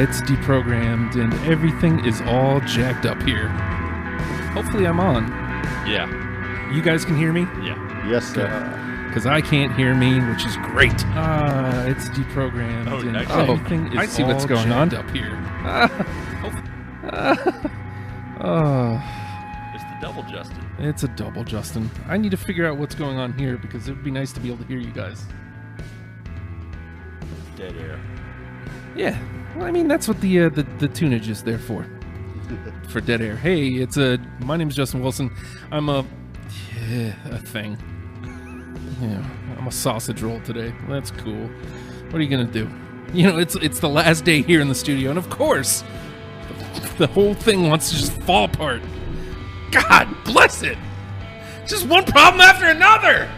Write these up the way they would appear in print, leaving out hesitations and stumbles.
It's deprogrammed and everything is all jacked up here. Hopefully I'm on. Yeah. You guys can hear me? Yeah. Yes, sir. Because I can't hear me, which is great. It's deprogrammed and everything is I see what's going on up here. It's the double Justin. It's a double Justin. I need to figure out what's going on here because it would be nice to be able to hear you guys. Dead air. Yeah. Well, I mean, that's what the tunage is there for. For dead air. Hey, my name is Justin Wilson. I'm a thing. Yeah, I'm a sausage roll today. That's cool. What are you gonna do? You know, it's the last day here in the studio, and of course, the whole thing wants to just fall apart. God bless it! Just one problem after another.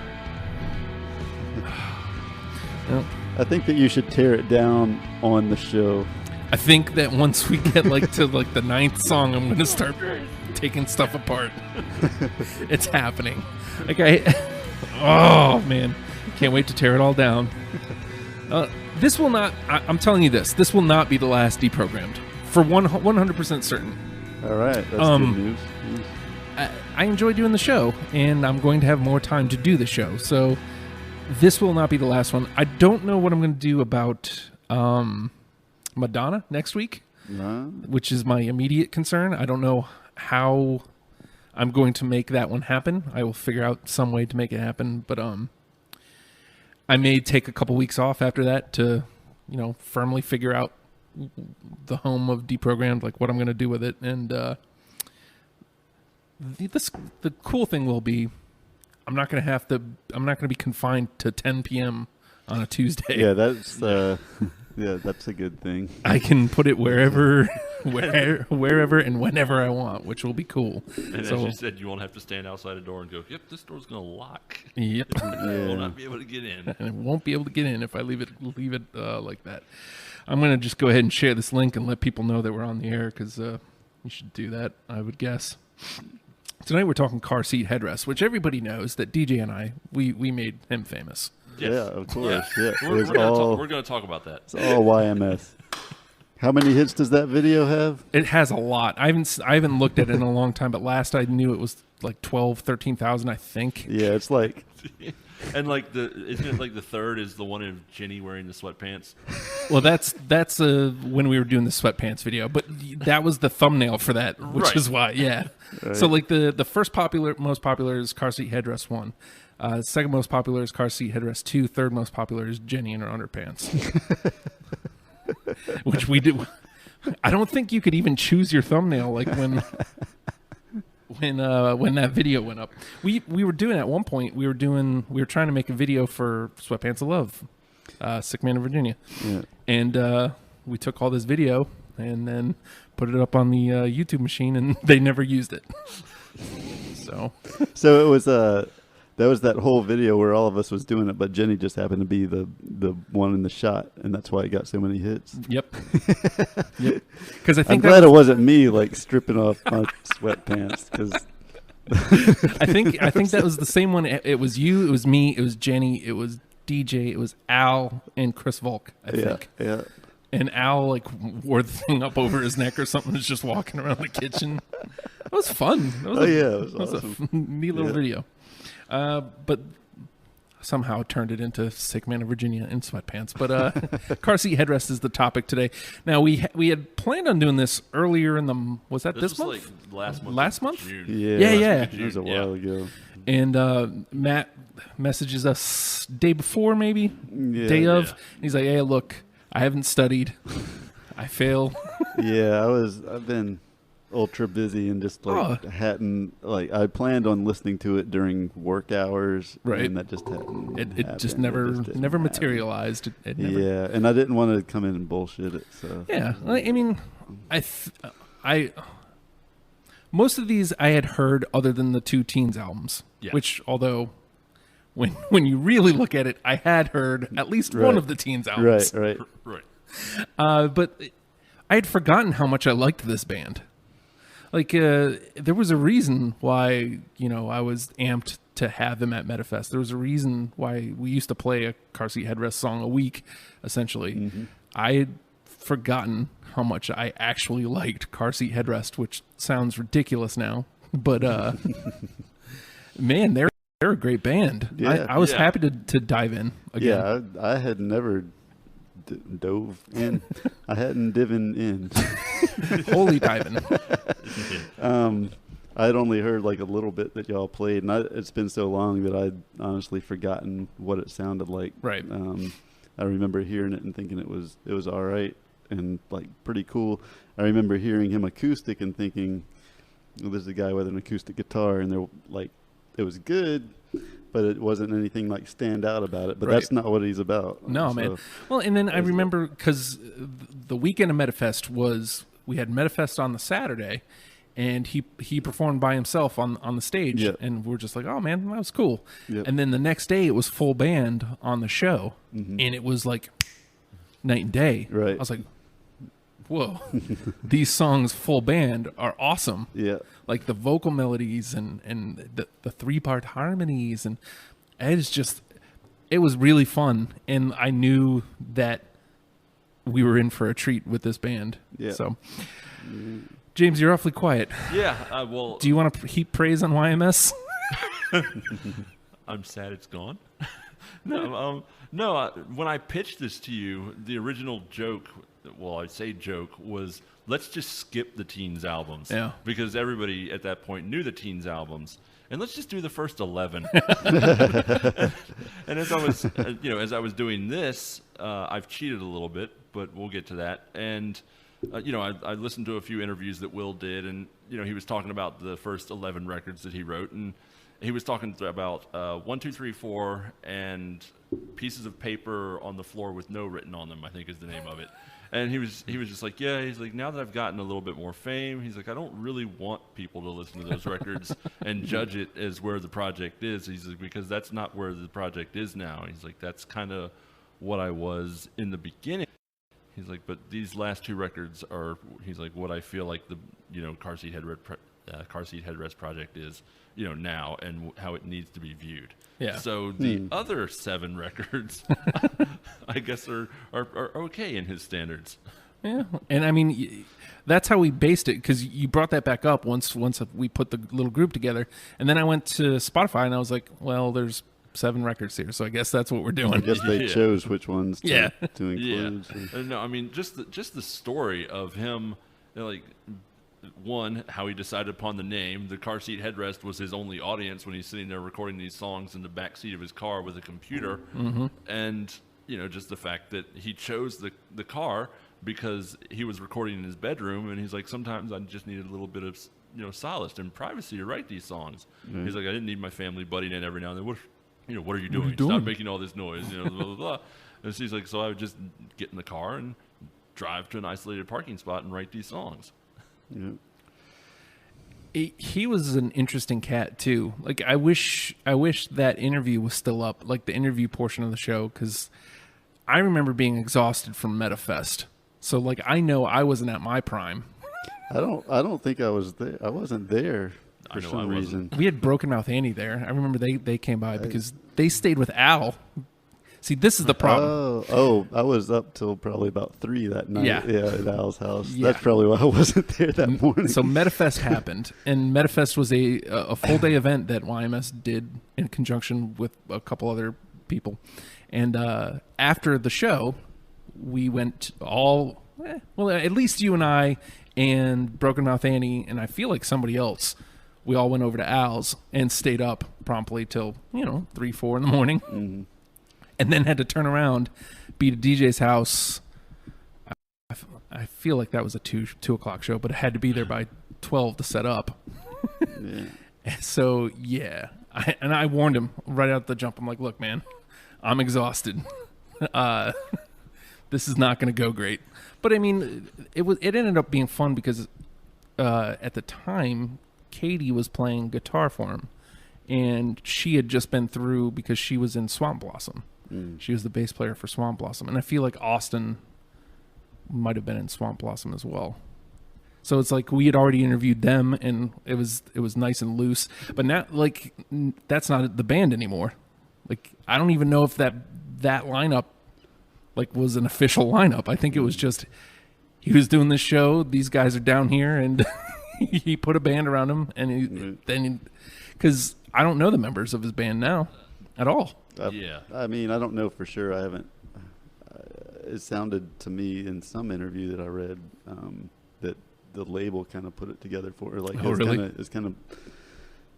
Well, I think that you should tear it down on the show. I think that once we get to the 9th song, I'm gonna start taking stuff apart. It's happening. Oh man, can't wait to tear it all down. This will not. I'm telling you this. This will not be the last deprogrammed. For 100% certain. All right, that's good news. I enjoy doing the show, and I'm going to have more time to do the show. So this will not be the last one. I don't know what I'm going to do about Madonna next week, which is my immediate concern. I don't know how I'm going to make that one happen. I will figure out some way to make it happen, but I may take a couple weeks off after that to, firmly figure out the home of Deprogrammed, like what I'm going to do with it. And the cool thing will be I'm not going to be confined to 10 p.m. on a Tuesday. Yeah, that's that's a good thing. I can put it wherever and whenever I want, which will be cool. And so, as you said, you won't have to stand outside a door and go, yep, this door's going to lock. Yep. You will not be able to get in. And it won't be able to get in if I leave it like that. I'm going to just go ahead and share this link and let people know that we're on the air because you should do that, I would guess. Tonight we're talking car seat headrest, which everybody knows that DJ and I, we made him famous. Yes. Yeah, of course. Yeah. We're going to talk about that. It's all YMS. How many hits does that video have? It has a lot. I haven't looked at it in a long time, but last I knew it was like 13,000, I think. Yeah, it's like... And isn't it like the third is the one of Jenny wearing the sweatpants? Well, that's when we were doing the sweatpants video, but that was the thumbnail for that, which is why, yeah. Right. So like the first most popular is car seat headrest 1. Second most popular is car seat headrest 2. Third most popular is Jenny in her underpants, which we did. I don't think you could even choose your thumbnail like when that video went up. We were doing at one point. We were trying to make a video for Sweatpants of Love, Sick Man in Virginia, and we took all this video and then put it up on the YouTube machine, and they never used it. So it was that was that whole video where all of us was doing it, but Jenny just happened to be the one in the shot, and that's why it got so many hits. Yep. Because I'm glad it wasn't me like stripping off my sweatpants. Because I think that was the same one. It was you. It was me. It was Jenny. It was DJ. It was Al and Chris Volk. I think. Yeah. And Al wore the thing up over his neck or something. Was just walking around the kitchen. It was fun. It was awesome. A neat little video. But somehow turned it into Sick Man of Virginia in sweatpants. But car seat headrest is the topic today. Now we had planned on doing this earlier in the this month? Like last month? June. Yeah. It was a while ago. And Matt messages us day before, maybe day of. And he's like, "Hey, look, I haven't studied. I fail." Yeah, I've been ultra busy and just hadn't I planned on listening to it during work hours, right? And that just hadn't. It just never materialized. It never. Yeah, and I didn't want to come in and bullshit it. So yeah, I mean, most of these I had heard other than the 2 Teens albums, Yeah. which although when you really look at it, I had heard at least one of the Teens albums. Right. But I had forgotten how much I liked this band. Like, there was a reason why, I was amped to have them at Metafest. There was a reason why we used to play a Car Seat Headrest song a week, essentially. Mm-hmm. I had forgotten how much I actually liked Car Seat Headrest, which sounds ridiculous now. But, man, they're a great band. Yeah. I was happy to dive in again. Yeah, I had never dove in. I hadn't divin in. Holy diving. I'd only heard like a little bit that y'all played, and it's been so long that I'd honestly forgotten what it sounded like. Right. I remember hearing it and thinking it was all right and like pretty cool. I remember hearing him acoustic and thinking, well, this is a guy with an acoustic guitar, and they're like, it was good, but it wasn't anything like stand out about it. But that's not what he's about. No, so, man. Well, and then I remember because the weekend of Metafest we had Metafest on the Saturday, and he performed by himself on the stage, and we're just like, oh man, that was cool. Yep. And then the next day it was full band on the show, and it was like night and day. Right. I was like, whoa, these songs full band are awesome. Yeah. Like the vocal melodies and the 3-part harmonies, and it was really fun, and I knew that we were in for a treat with this band. Yeah. So, James, you're awfully quiet. Yeah. Well, do you want to heap praise on YMS? I'm sad it's gone. No. When I pitched this to you, the original joke, well, I say joke, was let's just skip the Teens albums. Yeah. Because everybody at that point knew the Teens albums. And let's just do the first 11. And as I was doing this, I've cheated a little bit, but we'll get to that. And I listened to a few interviews that Will did, and he was talking about the first 11 records that he wrote, and he was talking about 1, 2, 3, 4, and Pieces of Paper on the Floor with No Written on Them, I think is the name of it. And he was just like, he's like, now that I've gotten a little bit more fame, he's like, I don't really want people to listen to those records and judge it as where the project is. He's like, because that's not where the project is now. He's like, that's kind of what I was in the beginning. He's like, but these last 2 records are, he's like, what I feel like the, Car Seat Headrest project is, now, and how it needs to be viewed. Yeah. So the other 7 records, I guess, are okay in his standards. Yeah, and I mean, that's how we based it, because you brought that back up once we put the little group together, and then I went to Spotify and I was like, well, there's 7 records here, so I guess that's what we're doing. I guess they chose which ones to include. Yeah. No, I mean, just the story of him, like, one, how he decided upon the name. The Car Seat Headrest was his only audience when he's sitting there recording these songs in the back seat of his car with a computer. Mm-hmm. And, just the fact that he chose the car because he was recording in his bedroom, and he's like, sometimes I just needed a little bit of, solace and privacy to write these songs. Mm-hmm. He's like, I didn't need my family butting in every now and then. What are you doing? Stop making all this noise, blah, blah, blah. And she's like, so I would just get in the car and drive to an isolated parking spot and write these songs. Yeah. He was an interesting cat too. Like, I wish that interview was still up, like the interview portion of the show, because I remember being exhausted from Metafest. So like, I know I wasn't at my prime. I don't think I was there. I wasn't there for some reason. We had Broken Mouth Annie there. I remember they came by because they stayed with Al. See, this is the problem. Oh, I was up till probably about 3 that night. Yeah, at Al's house. Yeah. That's probably why I wasn't there that morning. So Metafest happened, and Metafest was a full day event that YMS did in conjunction with a couple other people. And after the show, we went at least you and I and Broken Mouth Annie, and I feel like somebody else. We all went over to Al's and stayed up promptly till 3, 4 in the morning. Mm-hmm. And then had to turn around, be at DJ's house. I feel like that was a 2 o'clock show, but it had to be there by 12 to set up. Yeah. So, yeah. I warned him right out the jump. I'm like, look, man, I'm exhausted. This is not going to go great. But, I mean, it ended up being fun because at the time, Katie was playing guitar for him, and she had just been through because she was in Swamp Blossom. She was the bass player for Swamp Blossom, and I feel like Austin might have been in Swamp Blossom as well. So it's like we had already interviewed them, and it was nice and loose. But now, like, that's not the band anymore. Like, I don't even know if that lineup, like, was an official lineup. I think it was just he was doing this show. These guys are down here, and he put a band around him, and because I don't know the members of his band now at all. Yeah. I mean, I don't know for sure. I haven't. It sounded to me in some interview that I read that the label kind of put it together for her. Like, it's kind of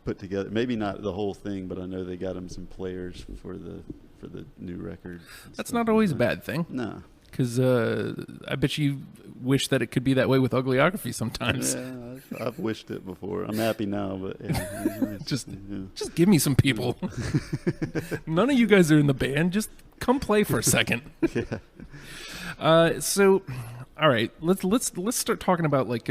put together. Maybe not the whole thing, but I know they got him some players for the new record. That's not always a bad thing. No. Because I bet you wish that it could be that way with Ugliography sometimes. Yeah, I've wished it before. I'm happy now, but just give me some people. None of you guys are in the band. Just come play for a second. Yeah. So, all right, let's start talking about like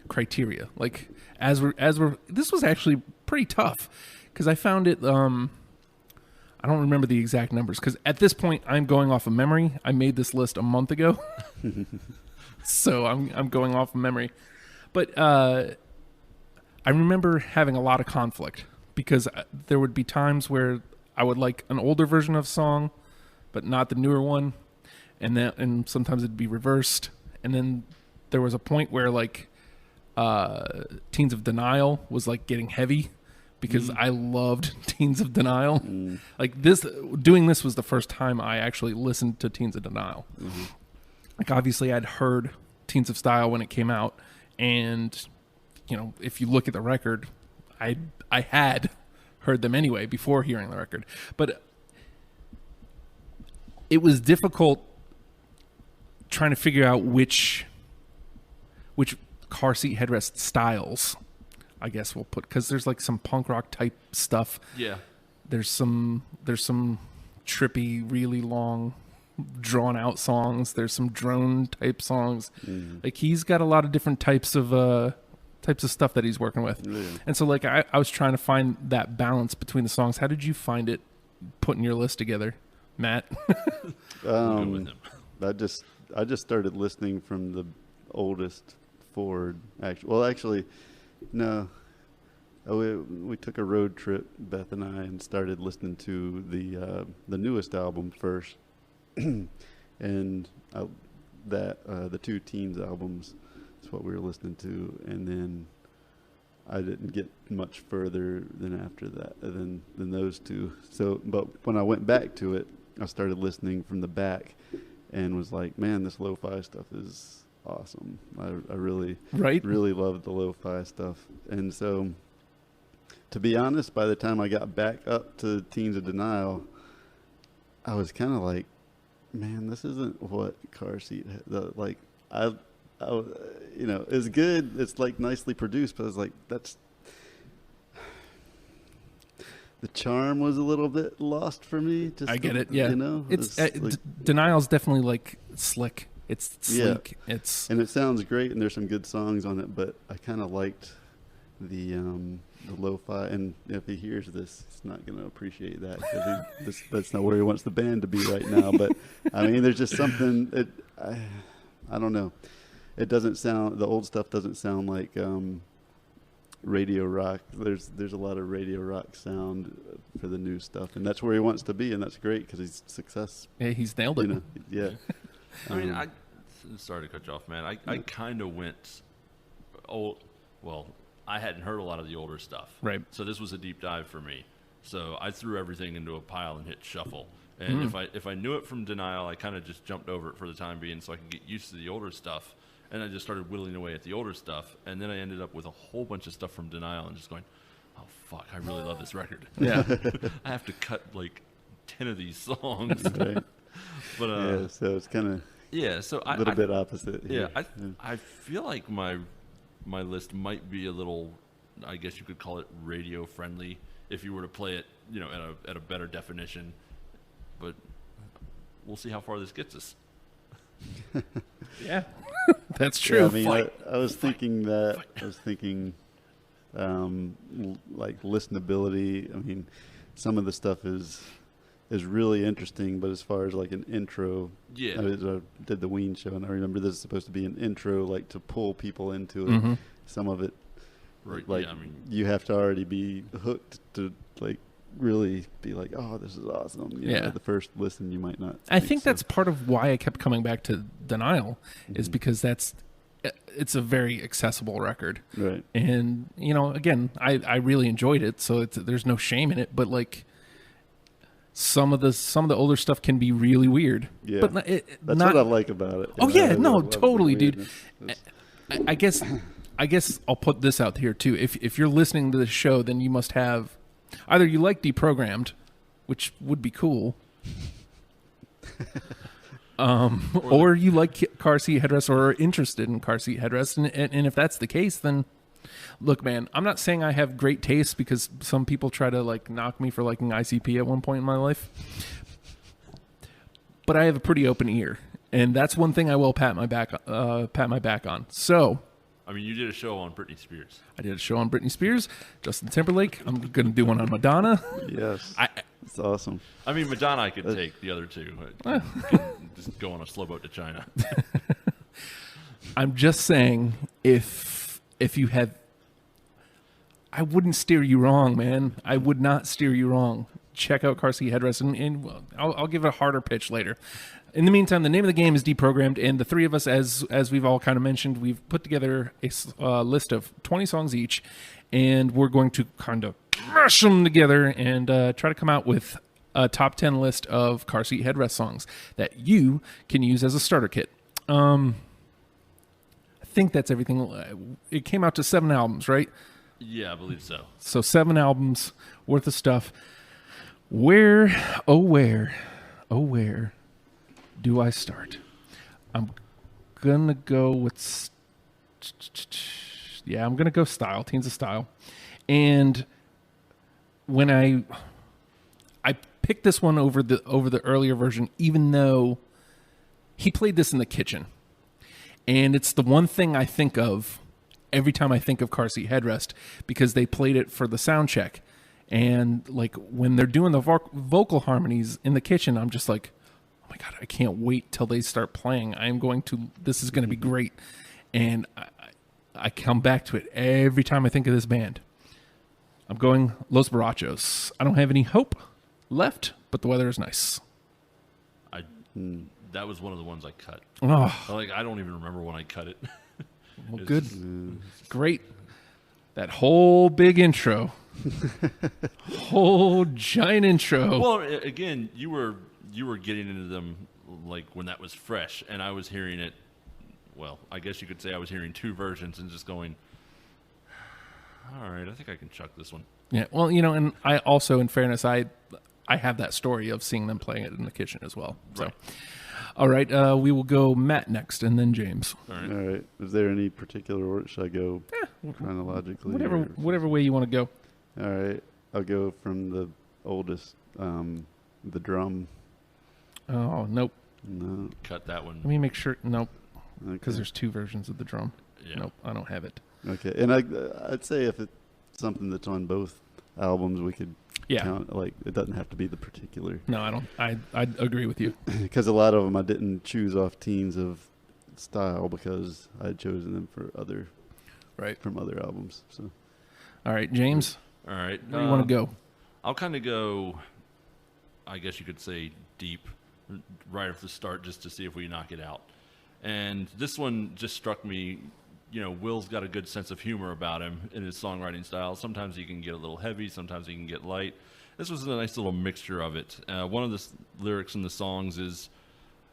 criteria. Like as we're this was actually pretty tough because I found it. I don't remember the exact numbers because at this point I'm going off of memory. I made this list a month ago, so I'm going off of memory. But I remember having a lot of conflict because there would be times where I would like an older version of a song, but not the newer one, and sometimes it'd be reversed. And then there was a point where like Teens of Denial was like getting heavy. Because I loved Teens of Denial. Like doing this was the first time I actually listened to Teens of Denial. Like obviously I'd heard Teens of Style when it came out, and you know if you look at the record, I had heard them anyway before hearing the record, but it was difficult trying to figure out which car seat headrest styles. I guess we'll put because there's like some punk rock type stuff. Yeah. There's some trippy, really long, drawn out songs. There's some drone type songs. Like he's got a lot of different types of stuff that he's working with. Yeah. And so like I was trying to find that balance between the songs. How did you find it putting your list together, Matt? I just started listening from the oldest forward. Actually. No, we took a road trip, Beth and I, and started listening to the newest album first, and the two Teens albums is what we were listening to, and then I didn't get much further than after that than those two. So, but when I went back to it, I started listening from the back, and was like, man, this lo-fi stuff is awesome. I really loved the lo-fi stuff. And so to be honest, by the time I got back up to Teens of Denial, I was kind of like, man, this isn't what car seat like I you know, it's good, it's like nicely produced, but I was like, that's the charm was a little bit lost for me. I get it. Yeah, you know, it's like, Denial's definitely like slick. It's sleek. Yeah. And it sounds great, and there's some good songs on it. But I kind of liked the lo-fi. And if he hears this, he's not going to appreciate that because that's not where he wants the band to be right now. But I mean, there's just something. I don't know. It doesn't sound. The old stuff doesn't sound like radio rock. There's a lot of radio rock sound for the new stuff, and that's where he wants to be, and that's great because he's success. Yeah, he's nailed it. You know, yeah. I mean, sorry to cut you off, man. I kind of went old. Well, I hadn't heard a lot of the older stuff, right? So this was a deep dive for me. So I threw everything into a pile and hit shuffle. And if I knew it from Denial, I kind of just jumped over it for the time being, so I could get used to the older stuff. And I just started whittling away at the older stuff, and then I ended up with a whole bunch of stuff from Denial, and just going, "Oh fuck, I really love this record." Yeah, I have to cut like 10 of these songs. Right. But yeah, so it's kind of a little bit opposite. Yeah, I feel like my list might be a little, I guess you could call it radio friendly if you were to play it, you know, at a better definition. But we'll see how far this gets us. Yeah, that's true. Yeah, I mean, I was thinking like listenability. I mean, some of the stuff is really interesting, but as far as like an intro, Yeah. I did the Ween show, and I remember this is supposed to be an intro, like to pull people into it. Mm-hmm. Some of it, Right. like Yeah, I mean, you have to already be hooked to like really be like, oh, this is awesome. You know, Yeah. at the first listen, you might not. I think so. that's part of why I kept coming back to Denial, is Mhm. because it's a very accessible record. Right. And, you know, again, I really enjoyed it, so there's no shame in it, but like some of the older stuff can be really weird. Yeah. But That's what I like about it. Oh, You know, yeah, I no, love the totally, dude. weirdness. I guess I'll put this out here too. If you're listening to this show, then you must have either you like Deprogrammed, which would be cool, or you like car seat headrests or are interested in car seat headrests. And if that's the case, then look, man, I'm not saying I have great taste, because some people try to like knock me for liking ICP at one point in my life, but I have a pretty open ear, and that's one thing I will pat my back on. So I mean, you did a show on Britney Spears. I did a show on Britney Spears, Justin Timberlake. I'm going to do one on Madonna. Yes. I, It's awesome. I mean, Madonna, I could take the other two. Just go on a slow boat to China. I'm just saying, if you have, I wouldn't steer you wrong, man. I would not steer you wrong. Check out Car Seat Headrest, and I'll give it a harder pitch later. In the meantime, the name of the game is Deprogrammed, and the three of us, as we've all kind of mentioned, we've put together a list of 20 songs each, and we're going to kind of mash them together and try to come out with a top 10 list of car seat headrest songs that you can use as a starter kit. I think that's everything. It came out to 7 albums, right? Yeah, I believe so. So 7 albums worth of stuff. Where do I start? I'm gonna go with I'm gonna go Style, Teens of Style. And when I picked this one over the earlier version, even though he played this in the kitchen. And it's the one thing I think of every time I think of Car Seat Headrest, because they played it for the sound check. And like when they're doing the vocal harmonies in the kitchen, I'm just like, oh my God, I can't wait till they start playing. This is going to be great. And I come back to it every time I think of this band. I'm going Los Borrachos. I don't have any hope left, but the weather is nice. That was one of the ones I cut. Oh, Like, I don't even remember when I cut it. well, It's good. just- Great. That whole big intro. Whole giant intro. Well, again, you were getting into them like when that was fresh, and I was hearing it. Well, I guess you could say I was hearing 2 versions and just going, all right, I think I can chuck this one. Yeah, well, you know, and I also, in fairness, I have that story of seeing them playing it in the kitchen as well. So, Right. all right, we will go Matt next, and then James. All right. All right. Is there any particular order? Should I go chronologically? Whatever way you want to go. All right. I'll go from the oldest, the drum. Oh, nope. No. Cut that one. Let me make sure. Nope, because Okay. there's 2 versions of the drum. Yeah. Nope, I don't have it. Okay. And I'd say if it's something that's on both albums, we could Yeah. count. Like, it doesn't have to be the particular. No, I don't. I agree with you. Because a lot of them I didn't choose off Teens of Style because I had chosen them for from other albums. So All right, James, All right. where do you want to go? I'll kind of go, I guess you could say, deep right off the start just to see if we knock it out. And this one just struck me, you know, Will's got a good sense of humor about him in his songwriting style. Sometimes he can get a little heavy, sometimes he can get light. This was a nice little mixture of it. One of the lyrics in the songs is,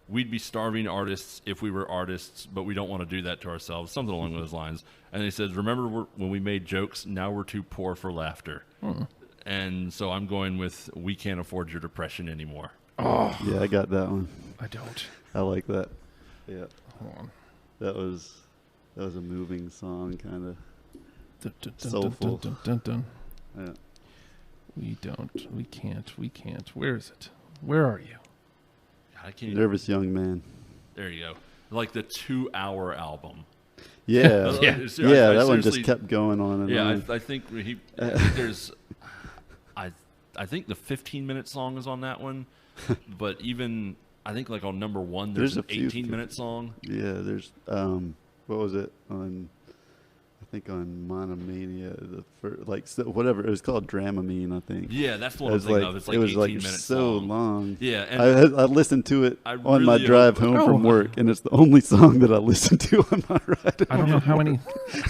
we'd be starving artists if we were artists, but we don't want to do that to ourselves, something along those lines. And he says, remember when we made jokes? Now we're too poor for laughter. And so I'm going with, we can't afford your depression anymore. Oh, yeah, I got that one. I don't. I like that. Yeah, Hold on. that was a moving song, kind of. Dun, dun, dun, Soulful. dun, dun, dun, dun. Yeah. We can't. Where is it? Where are you? God, I can't even, Nervous Young Man. there you go. Like the 2-hour album. Yeah, Yeah. yeah, that one just seriously- kept going on and Yeah, on. I think I think there's, I think the 15-minute song is on that one, but even I think like on number one, there's an a few 18-minute song. Yeah, there's what was it on? I think on Monomania, the first, like whatever it was called, Dramamine. I think. Yeah, that's the It one I'm was thinking like of. It's like it was 18 like minutes so long. long. Yeah, and I listened to it I on my really drive hope- home from Oh. work, and it's the only song that I listen to on my ride. I don't know how many.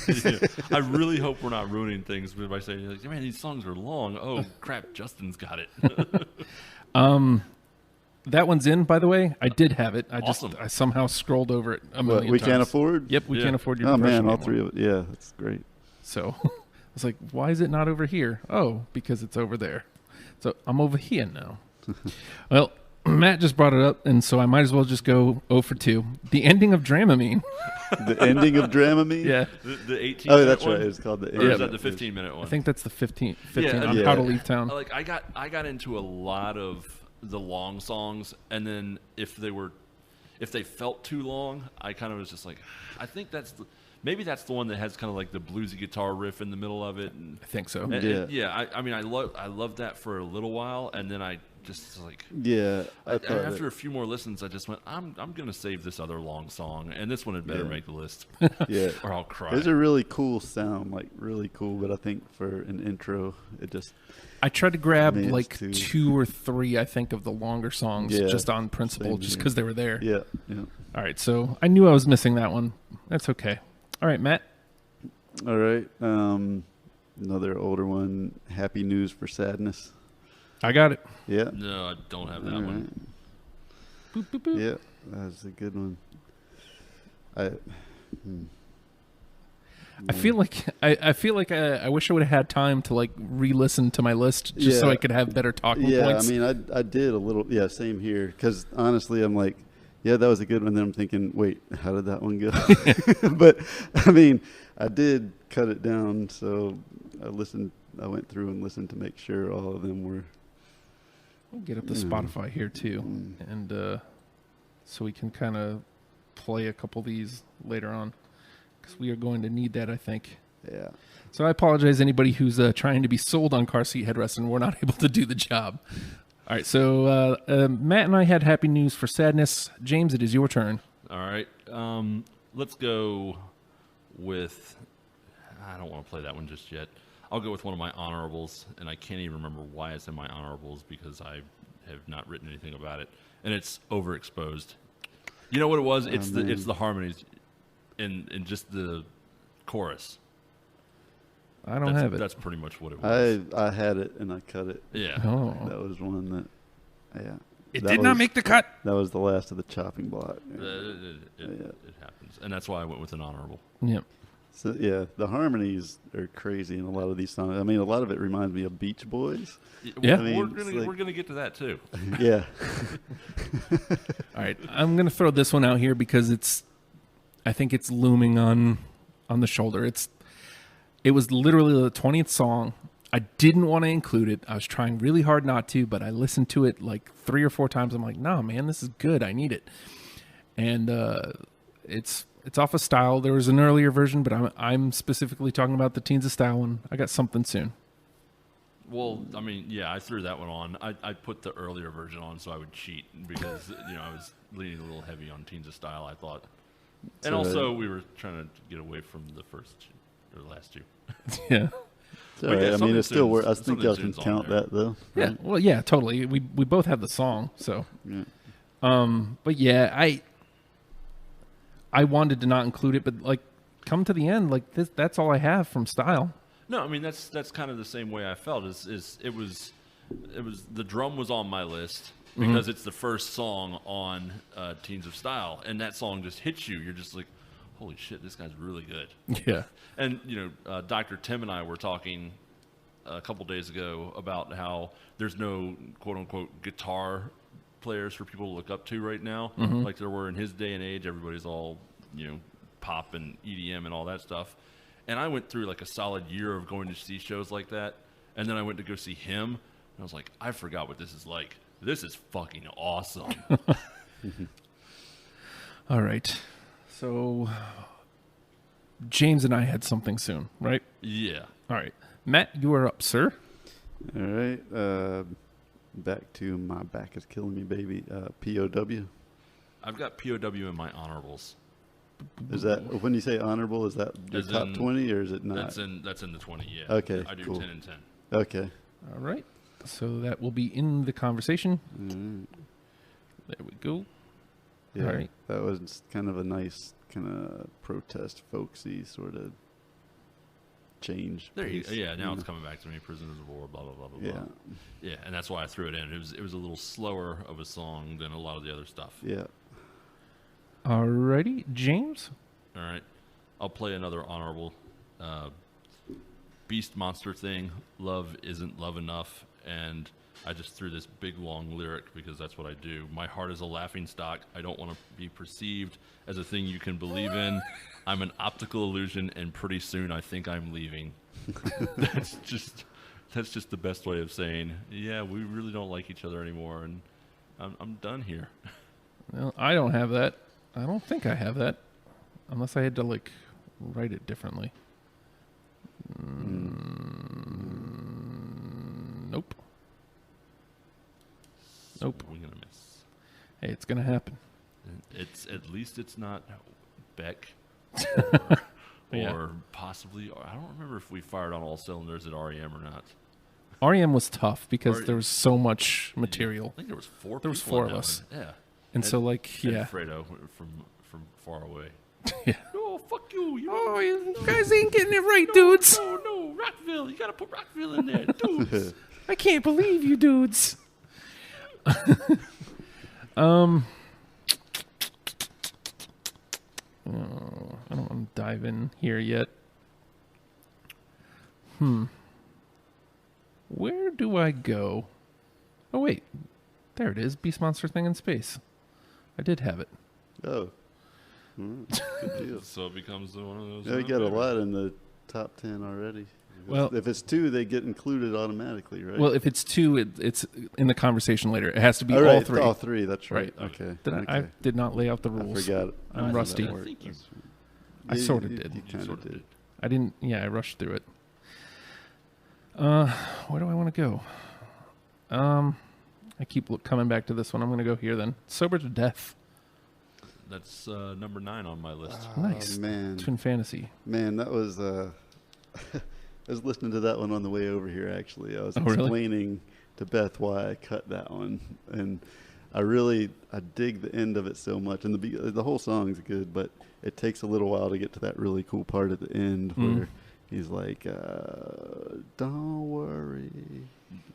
yeah, I really hope we're not ruining things by saying like, man, these songs are long. Oh crap, Justin's got it. That one's in, by the way. I did have it. Awesome. I somehow scrolled over it a What, million we times. can't afford. Yep, we Yeah. can't afford your Oh depression man, all anymore. three of it. Yeah, that's great. So I was like, why is it not over here? Oh, because it's over there. So I'm over here now. Well, Matt just brought it up, and so I might as well just go 0 for 2. The ending of Dramamine. The ending of Dramamine. Yeah, The 18. Oh, that's one? right. It's called the. Or Yeah, is that the 15-minute one? I think that's the 15 Yeah, on yeah. How to Leave Town. Like I got into a lot of the long songs, and then if they felt too long, I kind of was just like, I think maybe that's the one that has kind of like the bluesy guitar riff in the middle of it. And, I think so. yeah. I mean, I loved that for a little while, and then I just like. Yeah, I thought After it- a few more listens, I just went, I'm gonna save this other long song, and this one had better Yeah. make the list, yeah. or I'll cry. It's a really cool sound, like really cool. But I think for an intro, it just I tried to grab Man, it's like too- 2 or 3, I think, of the longer songs Yeah, just on principle, same just here. because they were there. yeah. All right, so I knew I was missing that one. That's okay. All right, Matt. All right. Another older one. Happy News for Sadness. I got it. Yeah. No, I don't have that All one. Boop, boop, boop. Yeah, that's a good one. I feel like I wish I would have had time to like re-listen to my list just so Yeah. I could have better talking Yeah, points. I mean, I did a little. Yeah, same here. Because honestly, I'm like, yeah, that was a good one. Then I'm thinking, wait, how did that one go? But I mean, I did cut it down, so I listened. I went through and listened to make sure all of them were. We'll get up the Mm. Spotify here too, and so we can kind of play a couple of these later on because we are going to need that, I think. Yeah. So I apologize anybody who's trying to be sold on car seat headrest and we're not able to do the job. All right, so Matt and I had happy news for sadness. James, it is your turn. All right. Let's go with. I don't want to play that one just yet. I'll go with one of my honorables, and I can't even remember why it's in my honorables because I have not written anything about it, and it's Overexposed. You know what it was? It's man. the harmonies, in just the chorus. I don't have it. That's pretty much what it was. I had it and I cut it. Yeah. Oh, That was one that. Yeah. it that did not was- make the cut. That was the last of the chopping block. It happens, and that's why I went with an honorable. Yep. So yeah, the harmonies are crazy in a lot of these songs. I mean, a lot of it reminds me of Beach Boys. Yeah. I mean, we're it's gonna like- we're gonna get to that too. Yeah. All right, I'm gonna throw this one out here because I think it's looming on the shoulder. It was literally the 20th song. I didn't want to include it. I was trying really hard not to, but I listened to it like 3 or 4 times. I'm like, nah, man, this is good. I need it. And it's off of Style. There was an earlier version, but I'm specifically talking about the Teens of Style one. I got something soon. Well, I mean, yeah, I threw that one on. I put the earlier version on so I would cheat because I was leaning a little heavy on Teens of Style, I thought. And So, also, we were trying to get away from the last two. Yeah. It's all But right. yeah, I mean, something it's still tunes- worth. I think something y'all can tunes on count there. that though. Yeah. right? Well, yeah, totally. We both have the song, so. Yeah. But yeah, I wanted to not include it, but like, come to the end, like that's all I have from Style. No, I mean that's kind of the same way I felt. Is it was the drum was on my list because it's the first song on Teens of Style, and that song just hits you. You're just like, holy shit, this guy's really good. Yeah. And Dr. Tim and I were talking a couple days ago about how there's no quote unquote guitar players for people to look up to right now, like there were in his day and age. Everybody's all pop and EDM and all that stuff. And I went through like a solid year of going to see shows like that, and then I went to go see him, and I was like, I forgot what this is like. This is fucking awesome. All right. So James and I had something soon, right? Yeah. All right. Matt, you are up, sir. All right. Back to My Back Is Killing Me, Baby. POW. I've got POW in my honorables. Is that, when you say honorable, is that your As top in- 20 or is it not? That's in the 20, yeah. Okay, I do cool. 10 and 10. Okay. All right. So that will be in the conversation. Mm, There we go. yeah, All right. that was kind of a nice kind of protest, folksy sort of change. There you piece, go. Yeah, now you it's know? coming back to me. Prisoners of War, blah, blah, blah, blah, Yeah, blah. Yeah, and that's why I threw it in. It was a little slower of a song than a lot of the other stuff. yeah. All righty. James? All right. I'll play another honorable. Beast Monster thing. Love isn't love enough. And I just threw this big long lyric because that's what I do. My heart is a laughing stock. I don't want to be perceived as a thing you can believe in. I'm an optical illusion, and pretty soon I think I'm leaving. That's just the best way of saying, yeah, we really don't like each other anymore, and I'm done here. Well, I don't have that. I don't think I have that. Unless I had to, like, write it differently. Nope. Nope. We're gonna miss. Hey, it's going to happen. It's at least it's not Beck, or Yeah. possibly. Or I don't remember if we fired on all cylinders at REM or not. REM was tough because REM there was so much material. I think there was four. There was people four in of that us. one. Yeah. And so, like, And yeah. Fredo from far away. Yeah. Oh, fuck you! You Oh, you guys ain't getting it right, dudes. no, Rockville! You gotta put Rockville in there, dudes. I can't believe you dudes. I don't want to dive in here yet. Where do I go? Oh, wait. There it is. Beast Monster Thing in Space. I did have it. Oh. Good deal. So it becomes one of those. Yeah, we got a lot in the top 10 already. Well- if it's two, they get included automatically, right? Well, if it's two, it's in the conversation later. It has to be all right, all three. All three, that's right. Right. Okay. I did not lay out the I rules. forgot. I'm how rusty. that worked. I think you- That's right. I Yeah, sorta you- did. You You kind sort of of did. I didn't. Yeah, I rushed through it. Where do I want to go? I keep coming back to this one. I'm going to go here then. Sober to Death. That's number 9 on my list. Nice. Man. Twin Fantasy. Man, that was. I was listening to that one on the way over here. Actually, I was Oh, really? explaining to Beth why I cut that one, and I dig the end of it so much. And the whole song's good, but it takes a little while to get to that really cool part at the end where he's like, "Don't worry,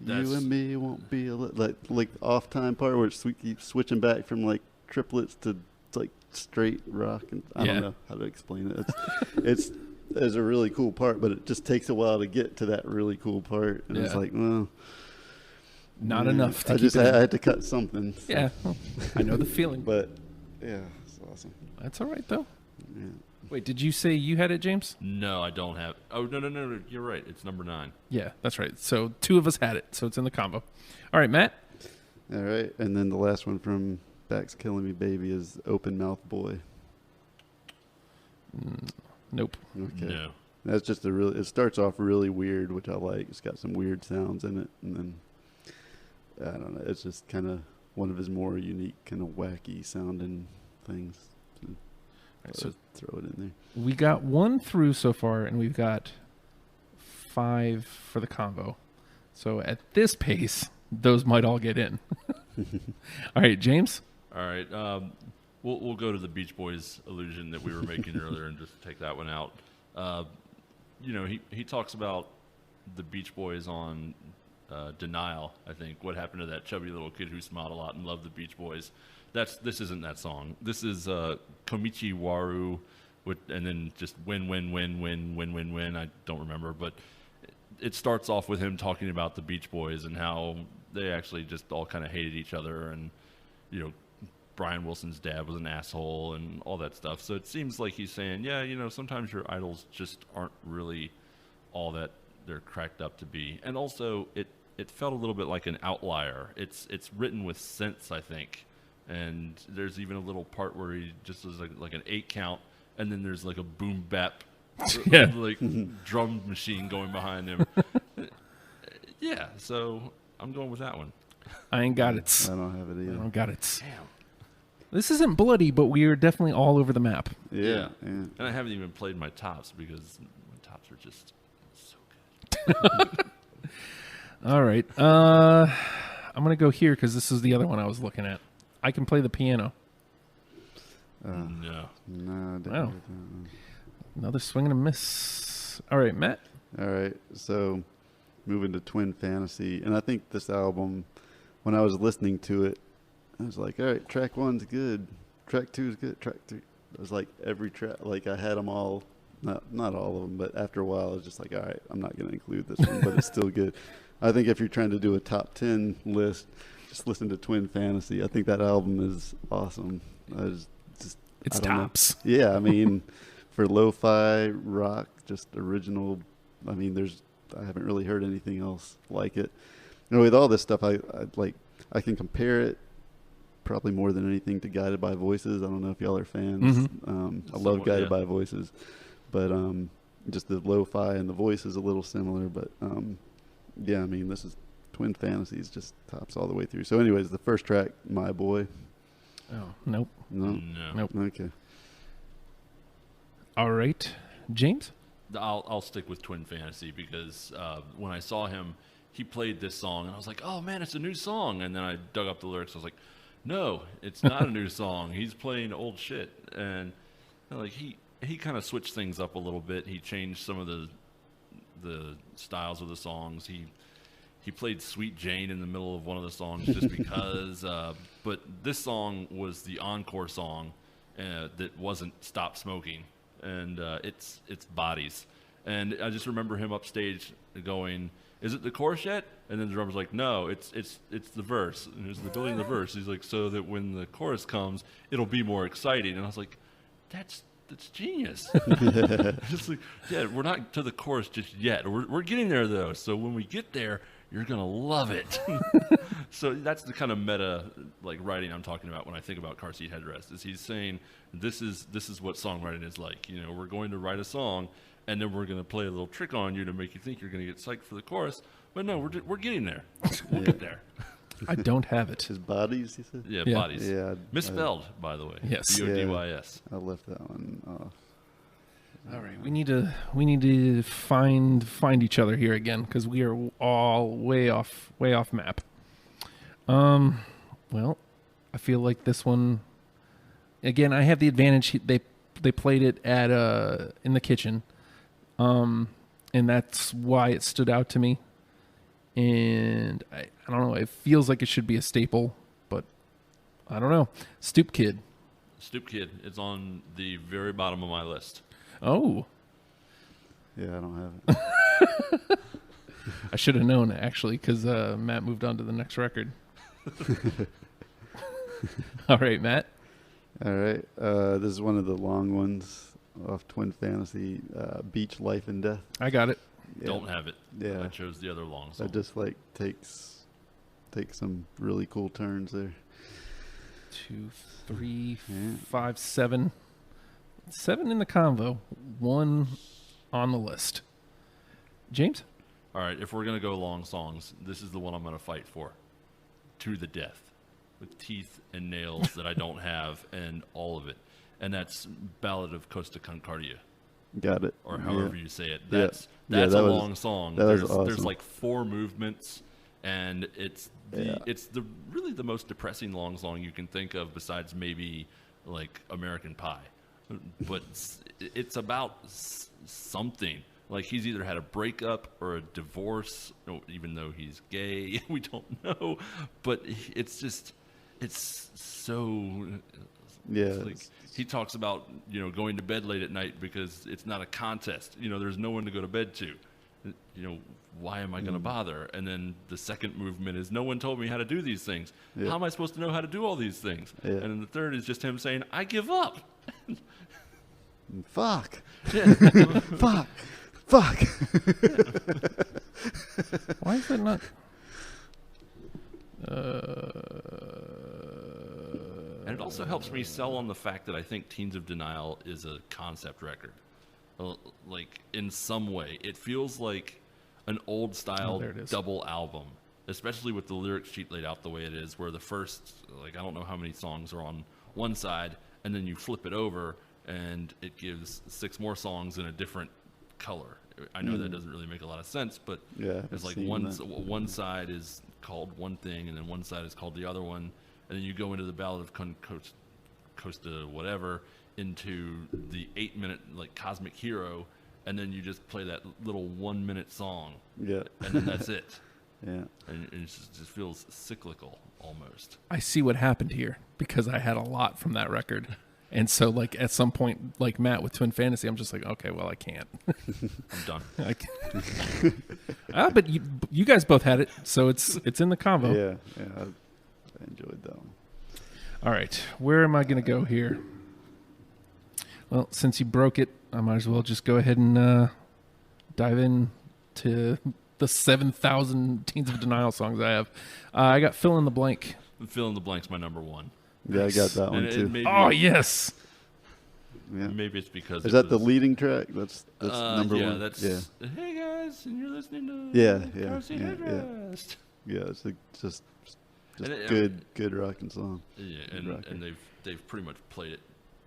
That's- you and me won't be like off time part where it keeps switching back from like triplets to like straight rock, and I Yeah. don't know how to explain it. It's a really cool part, but it just takes a while to get to that really cool part, and it's Yeah. like, well, Not yeah, enough to I keep just it in. I had to cut something. So. Yeah, well, I know the feeling. But yeah, it's awesome. That's all right, though. Yeah. Wait, did you say you had it, James? No, I don't have. Oh no! You're right. It's number 9. Yeah, that's right. So two of us had it, so it's in the combo. All right, Matt? All right, and then the last one from Back's Killing Me Baby is Open Mouth Boy. Nope. Okay. No. That's just it starts off really weird, which I like. It's got some weird sounds in it, and then I don't know. It's just kind of one of his more unique, kind of wacky sounding things. So Throw it in there. we got 1 through so far, and we've got 5 for the combo. So at this pace, those might all get in. All right, James? All right. We'll go to the Beach Boys illusion that we were making earlier and just take that one out. He talks about the Beach Boys on Denial, I think. What happened to that chubby little kid who smiled a lot and loved the Beach Boys? This isn't that song. This is Komichi Waru, and then just win. I don't remember, but it starts off with him talking about the Beach Boys and how they actually just all kind of hated each other, and Brian Wilson's dad was an asshole and all that stuff. So it seems like he's saying, yeah, sometimes your idols just aren't really all that they're cracked up to be. And also, it felt a little bit like an outlier. It's written with sense, I think. And there's even a little part where he just does like an 8 count, and then there's like a boom bap Yeah. like drum machine going behind him. Yeah, so I'm going with that one. I ain't got it. I don't have it I either. don't got it. Damn. This isn't bloody, but we are definitely all over the map. Yeah. And I haven't even played my tops because my tops are just so good. All right. I'm going to go here because this is the other one I was looking at. I can play the piano. No. No, I didn't Wow. get that one. Another swing and a miss. All right, Matt. All right, so moving to Twin Fantasy, and I think this album, when I was listening to it, I was like, all right, track 1's good, track 2's good, track 3. It was like every track, like I had them all, not all of them, but after a while, I was just like, all right, I'm not going to include this one, but it's still good. I think if you're trying to do a top 10 list, just listen to Twin Fantasy. I think that album is awesome. It's I don't know. tops. Yeah, I mean, for lo-fi rock, just original. I mean, I haven't really heard anything else like it. You know, with all this stuff, I can compare it probably more than anything to Guided by Voices. I don't know if y'all are fans. I love Guided by Voices, but just the lo-fi and the voice is a little similar. But yeah, I mean, this is Twin Fantasies, just tops all the way through. So, anyways, the first track, My Boy. Oh, nope. No. Nope. Okay. All right. James? I'll stick with Twin Fantasy because when I saw him, he played this song, and I was like, oh, man, it's a new song. And then I dug up the lyrics. I was like, no, it's not a new song. He's playing old shit. And like he kind of switched things up a little bit. He changed some of the styles of the songs. He played Sweet Jane in the middle of one of the songs just because. But this song was the encore song that wasn't Stop Smoking. And it's Bodies. And I just remember him upstage going, is it the chorus yet? And then the drummer's like, no, it's the verse. And there's the building of the verse. He's like, so that when the chorus comes, it'll be more exciting. And I was like, that's genius. Just like, yeah, we're not to the chorus just yet. We're getting there though. So when we get there, you're gonna love it. So that's the kind of meta like writing I'm talking about when I think about Car Seat Headrest. Is he's saying this is what songwriting is like. You know, we're going to write a song, and then we're gonna play a little trick on you to make you think you're gonna get psyched for the chorus. But no, we're getting there. We'll get there. I don't have it. His Bodies, you said? Yeah, Yeah. Bodies. Yeah. Misspelled, by the way. Yes. Bodys. I left that one off. All right, we need to find each other here again because we are all way off map. Well, I feel like this one. Again, I have the advantage. They played it at in the kitchen, and that's why it stood out to me. And I don't know. It feels like it should be a staple, but I don't know. Stoop Kid. Stoop Kid is on the very bottom of my list. Oh. Yeah, I don't have it. I should have known, actually, because Matt moved on to the next record. All right, Matt. All right. This is one of the long ones off Twin Fantasy, Beach Life and Death. I got it. Yeah. Don't have it. Yeah. I chose the other long song. That just like takes some really cool turns there. 2, 3, Yeah. 5, 7. 7 in the convo. 1 on the list. James? All right, if we're going to go long songs, this is the one I'm going to fight for. To the Death. With teeth and nails that I don't have and all of it. And that's Ballad of Costa Concordia. Got it. Or however you say it. Yeah. That's Yeah, a that was- long song. that was There's awesome. like 4 movements, and it's really the most depressing long song you can think of besides maybe like American Pie. But it's about something. Like he's either had a breakup or a divorce, even though he's gay. We don't know. But it's so... Yeah. Like, he talks about, going to bed late at night because it's not a contest. There's no one to go to bed to. Why am I going to bother? And then the second movement is, no one told me how to do these things. Yeah. How am I supposed to know how to do all these things? Yeah. And then the third is just him saying, I give up. Fuck. Yeah. Fuck. Fuck. Why is that not... And it also helps me sell on the fact that I think Teens of Denial is a concept record. like in some way. It feels like an old style there it is. double album, especially with the lyric sheet laid out the way it is, where the first, like, I don't know how many songs are on one side, and then you flip it over and it gives 6 more songs in a different color. I know that doesn't really make a lot of sense, but Yeah, it's like I've seen that. one side is called one thing, and then one side is called the other one, and then you go into the Ballad of Costa whatever, into the 8-minute like Cosmic Hero, and then you just play that little 1-minute song, Yeah. and then that's it. Yeah. And it just feels cyclical almost. I see what happened here because I had a lot from that record. And so, like, at some point, like Matt with Twin Fantasy, I'm just like, okay, well, I can't. I'm done. I can't. But you guys both had it, so it's in the combo. Yeah. I enjoyed that one. All right, where am I going to go here? Well, since you broke it, I might as well just go ahead and dive in to the 7,000 Teens of Denial songs I have. I got Fill in the Blank. Fill in the Blank's my number one. Yeah, I got that one And too. maybe, Oh, yes. Yeah. maybe it's because Is that the leading track? That's number yeah, one. That's, yeah. hey guys, and you're listening to Seat Yeah. Heardest. Yeah, it's just And it- good rocking song. Yeah, Good rocker. and they've pretty much played it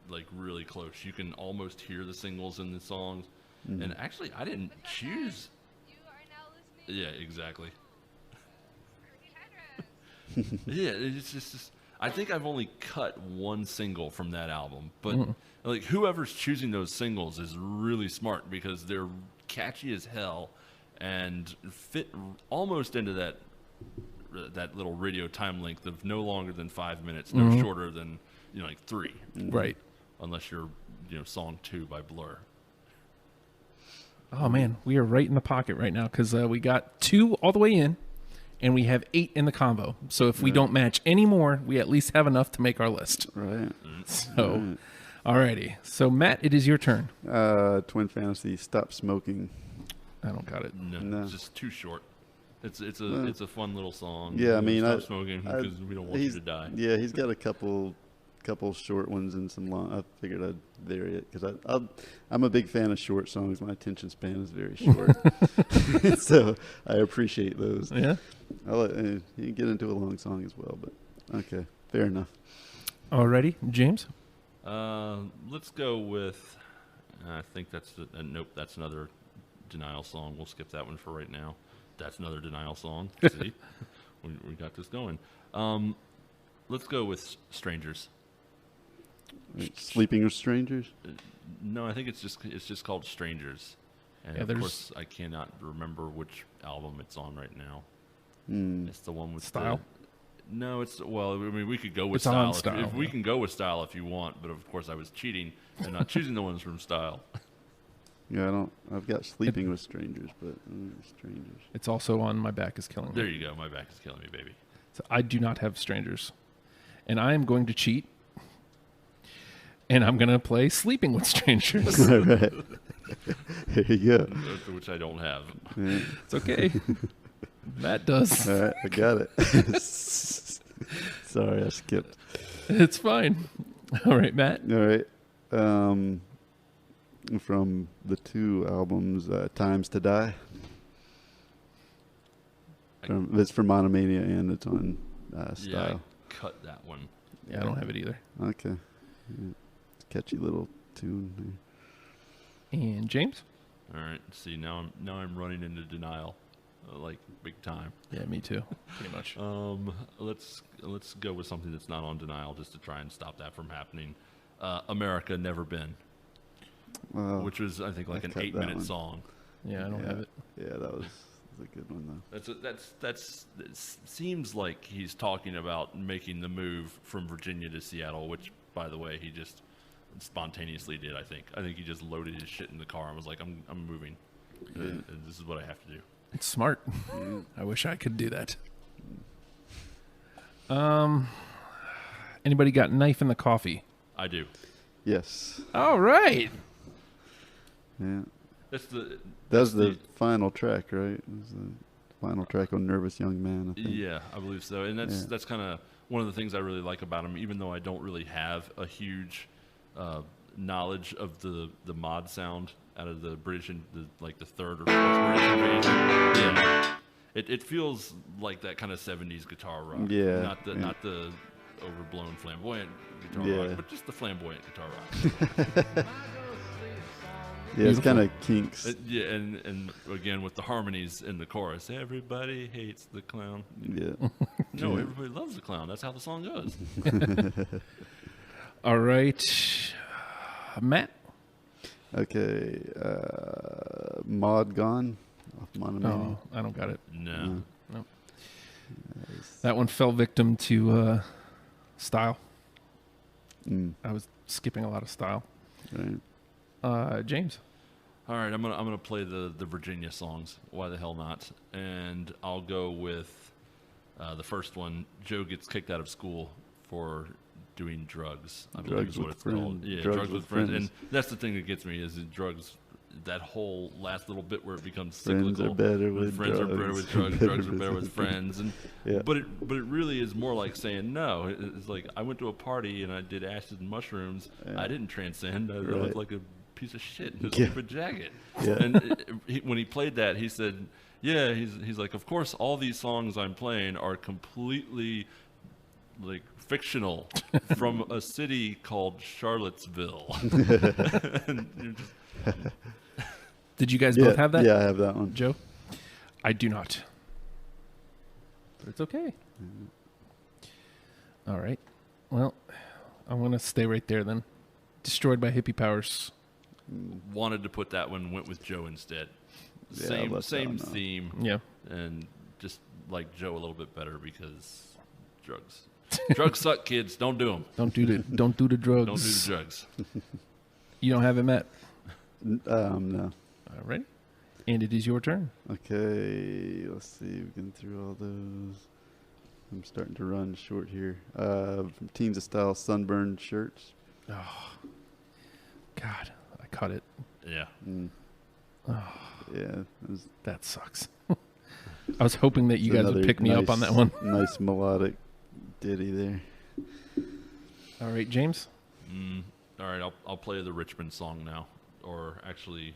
like really close. You can almost hear the singles in the songs. Mm. And actually, I didn't choose. You are now listening Yeah, exactly. to Seat Heardest. Yeah, it's just I think I've only cut one single from that album, but like whoever's choosing those singles is really smart because they're catchy as hell and fit almost into that little radio time length of no longer than 5 minutes, no shorter than like 3, Right. unless you're song 2 by Blur. Oh, man, we are right in the pocket right now because we got 2 all the way in, and we have 8 in the combo. So if we don't match any more, we at least have enough to make our list. Right. So, alrighty. So, Matt, it is your turn. Twin Fantasy, Stop Smoking. I don't got it. No. It's just too short. It's a fun little song. Yeah, I mean, Stop smoking I- because we don't want you to die. Yeah, he's got a couple short ones and some long. I figured I'd vary it because I'm a big fan of short songs. My attention span is very short, so I appreciate those. Yeah. You can get into a long song as well, but okay, fair enough. Alrighty. James? Let's go with. I think that's nope. That's another Denial song. We'll skip that one for right now. That's another Denial song. See, we got this going. Let's go with Strangers. Sleeping with Strangers. No, I think it's just called Strangers. And Yeah, of there's- course, I cannot remember which album it's on right now. Hmm. It's the one with Style? No, it's I mean, we could go with It's on Style. Style, If we yeah. can go with Style if you want, but of course, I was cheating and not choosing the ones from Style. Yeah, I've got Sleeping with Strangers, but Strangers. It's also on My Back is Killing There Me. you go. My back is killing me, baby. So I do not have Strangers. And I am going to cheat. And I'm going to play Sleeping with Strangers. All right. There you go. Which I don't have. Yeah. It's okay. Matt does. All right, I got it. Sorry, I skipped. It's fine. All right, Matt. All right. From the 2 albums, Times to Die. It's from Monomania and it's on Yeah, I Style. cut that one. Yeah, I don't have it either. Okay. Yeah. Catchy little tune there. And James? All right. See, now I'm running into Denial, like big time. Yeah, me too. Pretty much. Let's go with something that's not on Denial, just to try and stop that from happening. America Never Been, Wow. which was I think like I an cut that 8-minute one. song. Yeah, I don't have it. Yeah, that was a good one though. It seems like he's talking about making the move from Virginia to Seattle, which, by the way, he just spontaneously did. I think he just loaded his shit in the car and was like, "I'm moving. And this is what I have to do." It's smart. I wish I could do that. Anybody got Knife in the Coffee? I do. Yes. All right. Yeah. That's the That's the final track, right? It was the final track on Nervous Young Man, I think. Yeah, I believe so. And that's kind of one of the things I really like about him, even though I don't really have a huge knowledge of the mod sound out of the British and the third or fourth British invasion. Yeah, it feels like that kind of 70s guitar rock. Yeah, not the overblown flamboyant guitar rock, but just the flamboyant guitar rock. Yeah, it's kind of Kinks. And again with the harmonies in the chorus, everybody hates the clown. Yeah. No, everybody loves the clown. That's how the song goes. All right, Matt. Okay, Mod Gone off Monomania. Oh, I don't got it. No. Nope. That one fell victim to style. I was skipping a lot of style. Right. James. All right, I'm gonna play the Virginia songs. Why the hell not? And I'll go with the first one. Joe gets kicked out of school for doing drugs. I believe Drugs is what with it's called. friends. Yeah, Drugs drugs with with friends. friends. And that's the thing that gets me is that drugs. That whole last little bit where it becomes Friends cyclical. are better with friends drugs. are better with drugs. Drugs are better with friends. And Yeah. but it really is more like saying no. It's like I went to a party and I did acid and mushrooms. Yeah. I didn't transcend. I Right. looked like a piece of shit in a Yeah. stupid jacket. Yeah. And when he played that, he said, "Yeah." He's like, "Of course, all these songs I'm playing are completely like fictional from a city called Charlottesville." And you're just, Did you guys both have that? Yeah, I have that one. Joe? I do not. But it's okay. All right. Well, I'm going to stay right there then. Destroyed by Hippie Powers. wanted to put that one, went with Joe instead. Yeah, Same let same that one theme, Yeah. and just like Joe a little bit better because drugs. Drugs suck, kids. Don't do them. Don't do the drugs. Don't do the drugs. You don't have it, Matt. No. All right. And it is your turn. Okay, let's see. We've been through all those. I'm starting to run short here. From Teens of Style, Sunburned Shirts. Oh, God. I caught it. Yeah. Mm. Oh, Yeah. that sucks. I was hoping that you guys would Another pick me up on that one. Nice melodic ditty there. All right, James. All right, I'll play the Richmond song now, or actually,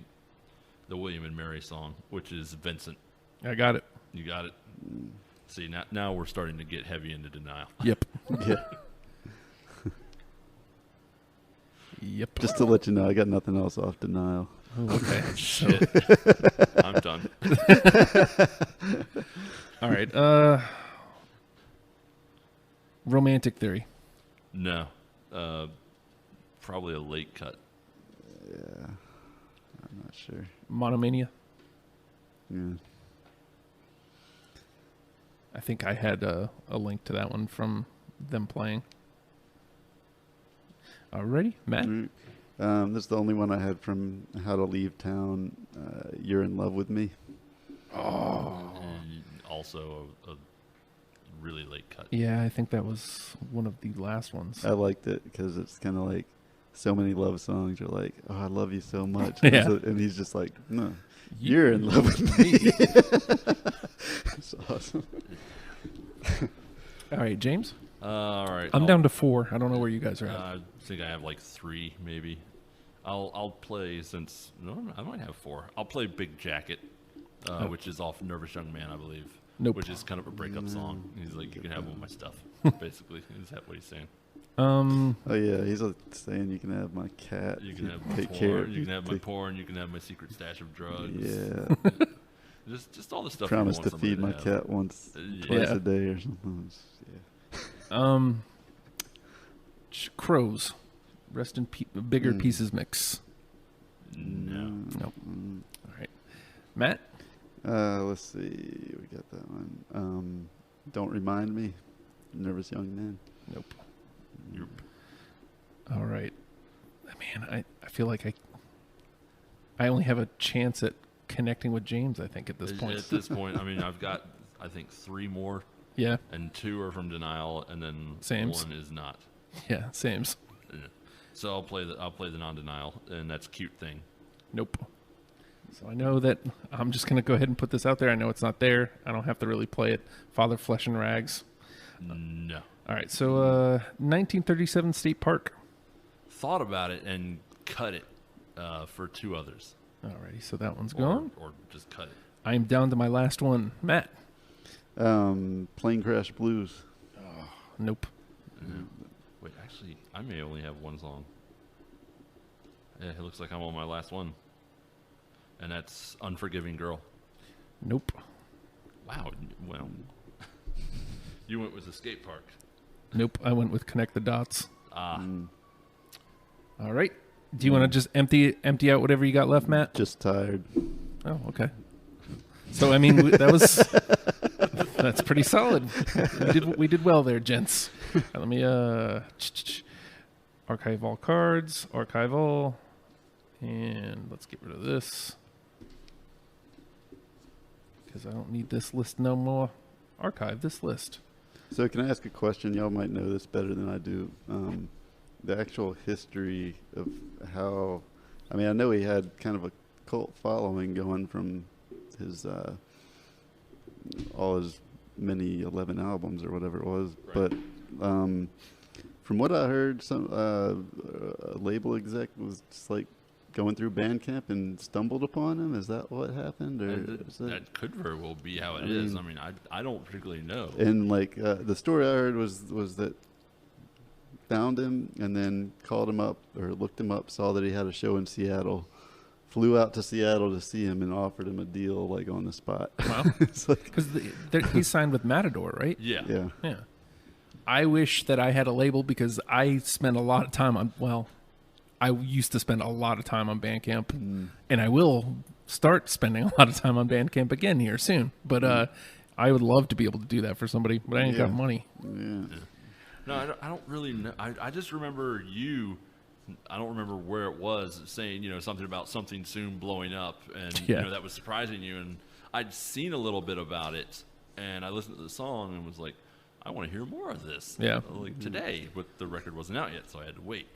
the William and Mary song, which is Vincent. I got it. You got it. See, now we're starting to get heavy into denial. Yep. Yeah. Yep. Just to let you know, I got nothing else off Denial. Oh, okay. Shit. I'm done. All right. Romantic Theory. No. Probably a late cut. Yeah. I'm not sure. Monomania. Yeah. I think I had a link to that one from them playing. Alrighty, Matt. This is the only one I had from How to Leave Town. You're in Love with Me. And also a really late cut. Yeah, I think that was one of the last ones. I liked it because it's kind of like so many love songs. You're like, oh, I love you so much. Yeah. And he's just like, no, you're in love with me. It's awesome. All right, James. All right. I'm down to 4. I don't know where you guys are at. I think I have like 3, maybe. I'll play I might have 4. I'll play Big Jacket, which is off Nervous Young Man, I believe. Nope. Which is kind of a breakup song. He's like, you can have all my stuff, basically. Is that what he's saying? Oh yeah, he's saying you can have my cat. You can have my take porn. care. You can have my porn. You can have my secret stash of drugs. Yeah. Just all the stuff. Promise you to want feed my somebody to have. cat once, Yeah. twice a day or something. Crows. Rest in Bigger Pieces mix. No. Nope. All right. Matt? Let's see. We got that one. Don't Remind Me. Nervous Young Man. Nope. Nope. All right. Man, I feel like I only have a chance at connecting with James, I think, at this point. At this point, I mean, I've got, I think, 3 more, Yeah. and 2 are from Denial, and then Sames. 1 is not. Yeah, sames. Yeah. So I'll play the non-denial, and that's Cute Thing. Nope. So I know that I'm just going to go ahead and put this out there. I know it's not there. I don't have to really play it. Father Flesh and Rags. No. All right. So 1937 State Park. Thought about it and cut it for 2 others. Alrighty, so that one's gone. Or just cut it. I'm down to my last one. Matt. Plane Crash Blues. Nope. Wait, actually, I may only have one song. Yeah, it looks like I'm on my last one. And that's Unforgiving Girl. Nope. Wow. Well, you went with Escape Park. Nope. I went with Connect the Dots. Ah. All right. Do you want to just empty out whatever you got left, Matt? Just tired. Oh, okay. So I mean, that's pretty solid. We did well there, gents. Let me archive all cards, archive all, and let's get rid of this because I don't need this list no more. Archive this list. So can I ask a question? Y'all might know this better than I do. The actual history of how, I mean, I know he had kind of a cult following going from his, all his many 11 albums or whatever it was. Right. But from what I heard, some a label exec was just like going through Bandcamp and stumbled upon him. Is that what happened? Or is That could very well be how it is. I mean, I don't particularly know. And like the story I heard was that found him and then called him up or looked him up, saw that he had a show in Seattle, flew out to Seattle to see him and offered him a deal like on the spot. Wow. It's like, Because he's signed with Matador, right? Yeah. yeah. Yeah. I wish that I had a label because I spend a lot of time on, I used to spend a lot of time on Bandcamp, and I will start spending a lot of time on Bandcamp again here soon. But I would love to be able to do that for somebody, but I ain't got money. Yeah. No, I don't really know. I just remember I don't remember where it was, saying, something about something soon blowing up. And, that was surprising you. And I'd seen a little bit about it. And I listened to the song and was like, I want to hear more of this. Yeah. Like today, but the record wasn't out yet, so I had to wait.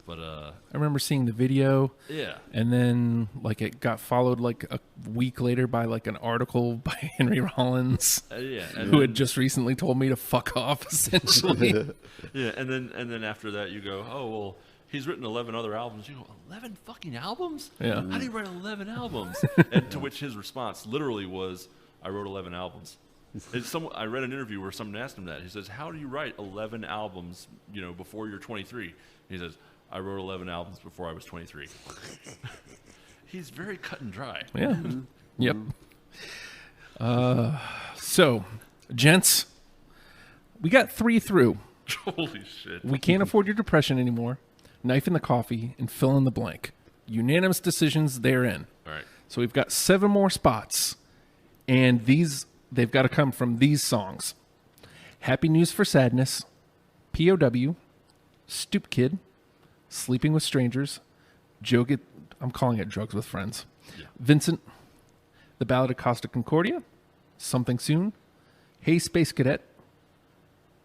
But I remember seeing the video. Yeah. And then it got followed a week later by an article by Henry Rollins, who had just recently told me to fuck off, essentially. Yeah, and then after that you go, oh well, he's written 11 other albums. You go, 11 fucking albums? Yeah. How do you write 11 albums? And to which his response literally was, I wrote 11 albums. I read an interview where someone asked him that. He says, how do you write 11 albums, before you're 23? He says, I wrote 11 albums before I was 23. He's very cut and dry. Yeah. Yep. So, gents, we got 3 through. Holy shit. We can't afford your depression anymore. Knife in the coffee and fill in the blank. Unanimous decisions therein. All right. So we've got 7 more spots, and they've got to come from these songs: Happy News for Sadness, POW, Stoop Kid, Sleeping with Strangers, I'm calling it Drugs with Friends, Yeah. Vincent, The Ballad of Costa Concordia, Something Soon, Hey Space Cadet,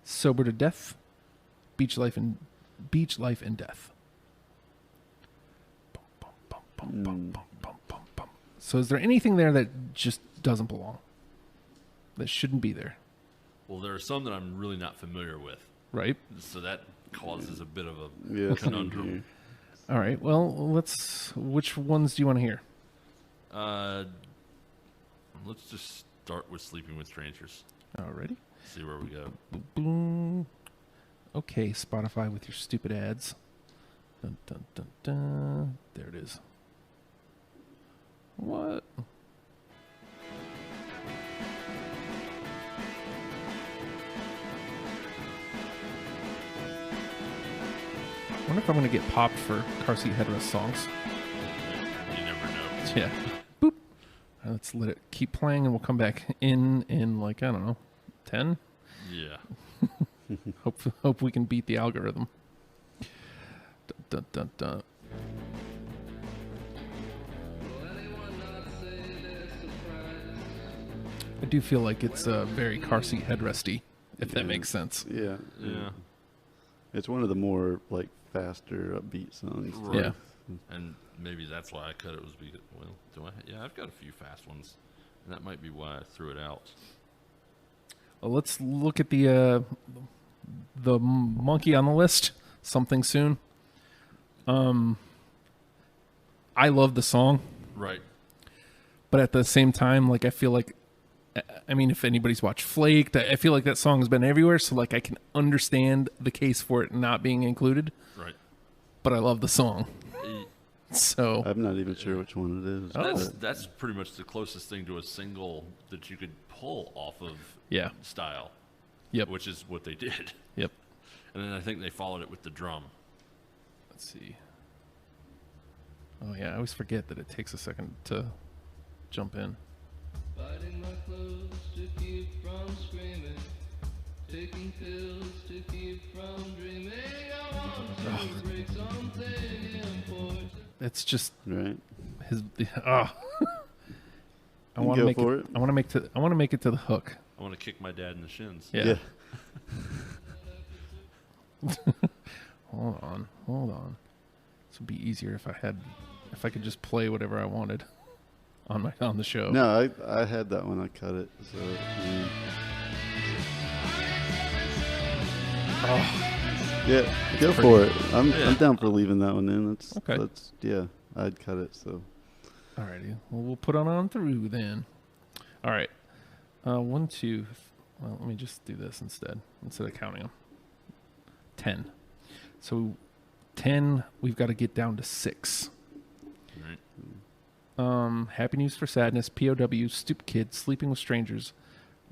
Sober to Death, Beach Life and Death. Bum, bum, bum, bum, bum, bum, bum, bum, bum. So is there anything there that just doesn't belong? That shouldn't be there, Well, there are some that I'm really not familiar with. right? So that causes a bit of a Yeah. conundrum. All right. Well, which ones do you want to hear? Let's just start with Sleeping with Strangers. Alrighty. See where we go. Boom. Okay, Spotify with your stupid ads. Dun, dun, dun, dun. There it is. What? I wonder if I'm going to get popped for Car Seat Headrest songs. You never know. Yeah. Boop. Let's let it keep playing and we'll come back in I don't know, 10? Yeah. Hope we can beat the algorithm. Dun, dun, dun, dun. I do feel like it's very car seat headresty, if that makes sense. Yeah. Yeah. It's one of the more faster upbeat songs. Right. Yeah. And maybe that's why I cut it, was because, yeah, I've got a few fast ones. And that might be why I threw it out. Well, let's look at the monkey on the list. Something Soon. I love the song. Right. But at the same time, like I feel like, I mean, if anybody's watched Flaked, I feel like that song has been everywhere. So like I can understand the case for it not being included. Right. But I love the song. E- So I'm not even sure which one it is. Oh. That's pretty much the closest thing to a single that you could pull off of yeah. Style. Yep. Which is what they did. Yep. And then I think they followed it with the drum. Let's see. Oh yeah, I always forget that it takes a second to jump in. Biting my clothes to keep from screaming, taking pills to keep from dreaming. I want to break something important. It's just Right. his. I want to go make for it. it. I want to make to. I want to make it to the hook. I want to kick my dad in the shins. Yeah. Hold on. This would be easier if I could just play whatever I wanted on the show. No, I had that when I cut it. So yeah, go for it. I'm down for leaving that one in. Okay. I'd cut it. So Alrighty. Well, we'll put on through then. All right. 1, 2. Well, let me just do this instead of counting them. 10. So 10. We've got to get down to 6. Right. Happy News for Sadness, POW, Stoop Kid, Sleeping with Strangers,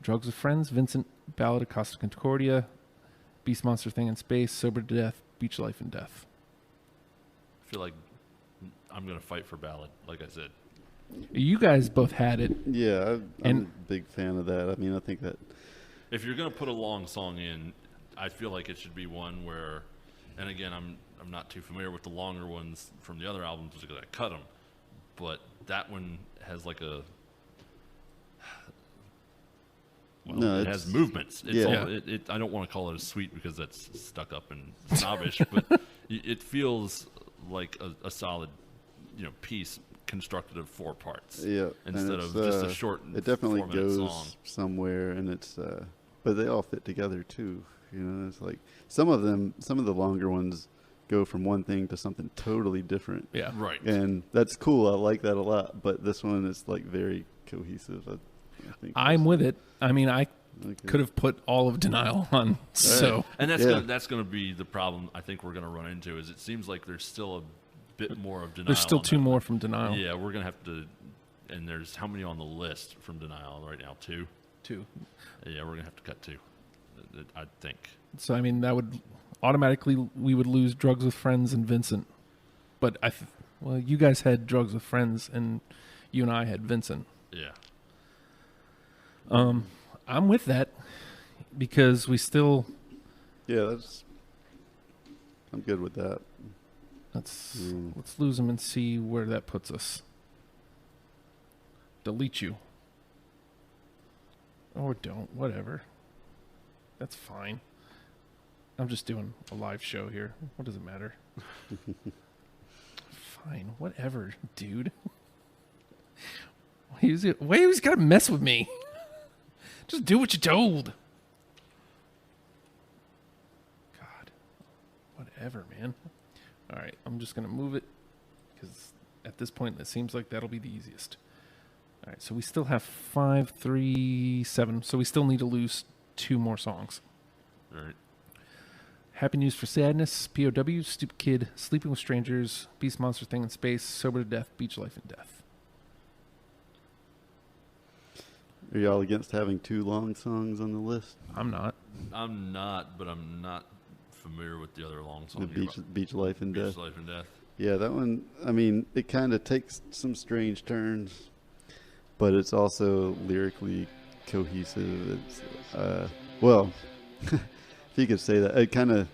Drugs with Friends, Vincent, Ballad of Costa Concordia, Beast Monster Thing in Space, Sober to Death, Beach Life and Death. I feel like I'm going to fight for Ballad, like I said. You guys both had it. yeah, I'm And- a big fan of that. I mean, I think that If you're going to put a long song in, I feel like it should be one where, and again, I'm not too familiar with the longer ones from the other albums because I cut them, but that one has like a, well, No, it it's- has movements. It's yeah. all, I don't want to call it a suite because that's stuck up and snobbish, but it feels like a solid, piece constructed of 4 parts. yeah, Instead and of it's, just a short It definitely 4-minute goes song. somewhere, and it's but they all fit together too. It's like some of the longer ones go from one thing to something totally different. Yeah. Right. And that's cool. I like that a lot. But this one is like very cohesive. I think I'm with it. I mean, I Okay. could have put all of Denial on. So And that's Yeah. that's going to be the problem I think we're going to run into is it seems like there's still a bit more of Denial. there's still on 2 that. more from Denial. Yeah, we're going to have to, and there's how many on the list from Denial right now? 2? 2. Yeah, we're going to have to cut 2, I think. So I mean, that would automatically we would lose Drugs with Friends and Vincent. But well, you guys had Drugs with Friends, and you and I had Vincent. Yeah. I'm with that because we still. Yeah, I'm good with that. Let's Mm. let's lose them and see where that puts us. Delete you. Or don't, whatever. That's fine. I'm just doing a live show here. What does it matter? Fine, whatever, dude. Why you gotta mess with me? Just do what you're told. God. Whatever, man. All right, I'm just going to move it because at this point, it seems like that'll be the easiest. All right, so we still have 5, 3, 7. So we still need to lose 2 more songs. All right. Happy News for Sadness, POW, Stupid Kid, Sleeping with Strangers, Beast Monster Thing in Space, Sober to Death, Beach Life and Death. Are y'all against having 2 long songs on the list? I'm not. I'm not, but I'm not familiar with the other long songs. The Beach Life and Death. Beach Life and Death. Yeah, that one, I mean, it kind of takes some strange turns, but it's also lyrically cohesive. It's, well, if you could say that,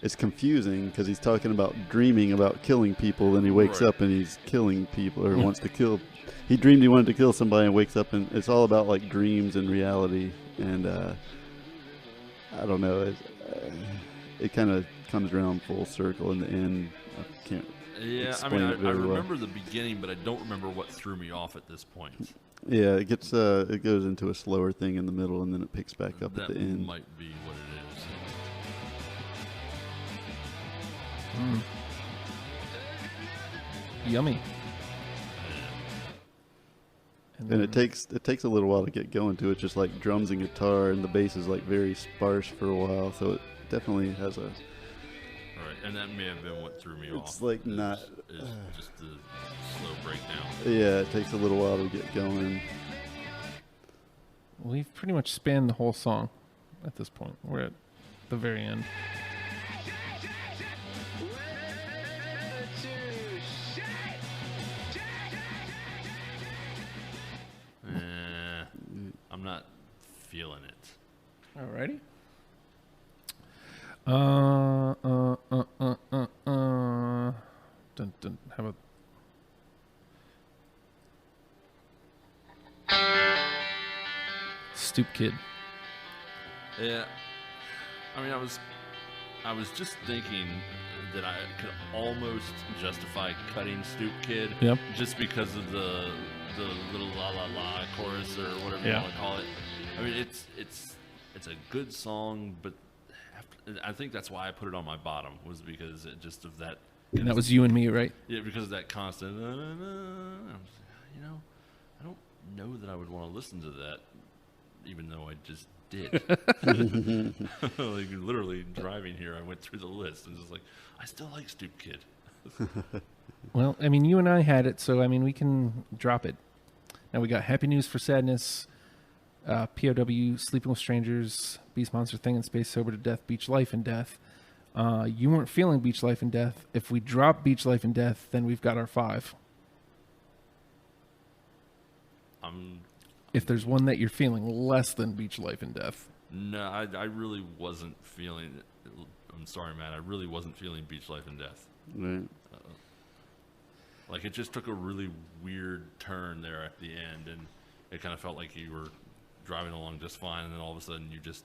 it's confusing because he's talking about dreaming about killing people, then he wakes Right. up and he's killing people or wants to kill. He dreamed he wanted to kill somebody and wakes up and it's all about like dreams and reality. And I don't know, it kind of comes around full circle in the end. I can't. Yeah, Explain it I very well. remember the beginning, but I don't remember what threw me off at this point. Yeah, it gets it goes into a slower thing in the middle and then it picks back up That at the end. might be what it is. Yummy. And it takes a little while to get going to it, just like drums and guitar, and the bass is like very sparse for a while, so it definitely has a. Right, and that may have been what threw me off. It's like not. Is just the slow breakdown. Yeah, it takes a little while to get going. We've pretty much spanned the whole song at this point. We're at the very end. I'm not feeling it. Alrighty. Dun. How about Stoop Kid? Yeah, I mean, I was just thinking that I could almost justify cutting Stoop Kid, Yep. just because of the little la la la chorus or whatever you Yeah. want to call it. I mean, it's a good song, but I think that's why I put it on my bottom, was because it just of that. And that was you and me, right? Yeah, because of that constant. You know, I don't know that I would want to listen to that, even though I just did. Like literally driving here, I went through the list and just like, I still like Stoop Kid. Well, I mean, you and I had it, so I mean, we can drop it. Now we got Happy News for Sadness, POW, Sleeping with Strangers, Beast Monster Thing in Space, Sober to Death, Beach Life and Death. You weren't feeling Beach Life and Death. If we drop Beach Life and Death, then we've got our 5. If there's one that you're feeling less than Beach Life and Death. No, I really wasn't feeling it. I'm sorry, Matt. I really wasn't feeling Beach Life and Death. Right. Like, it just took a really weird turn there at the end, and it kind of felt like you were driving along just fine, and then all of a sudden you just...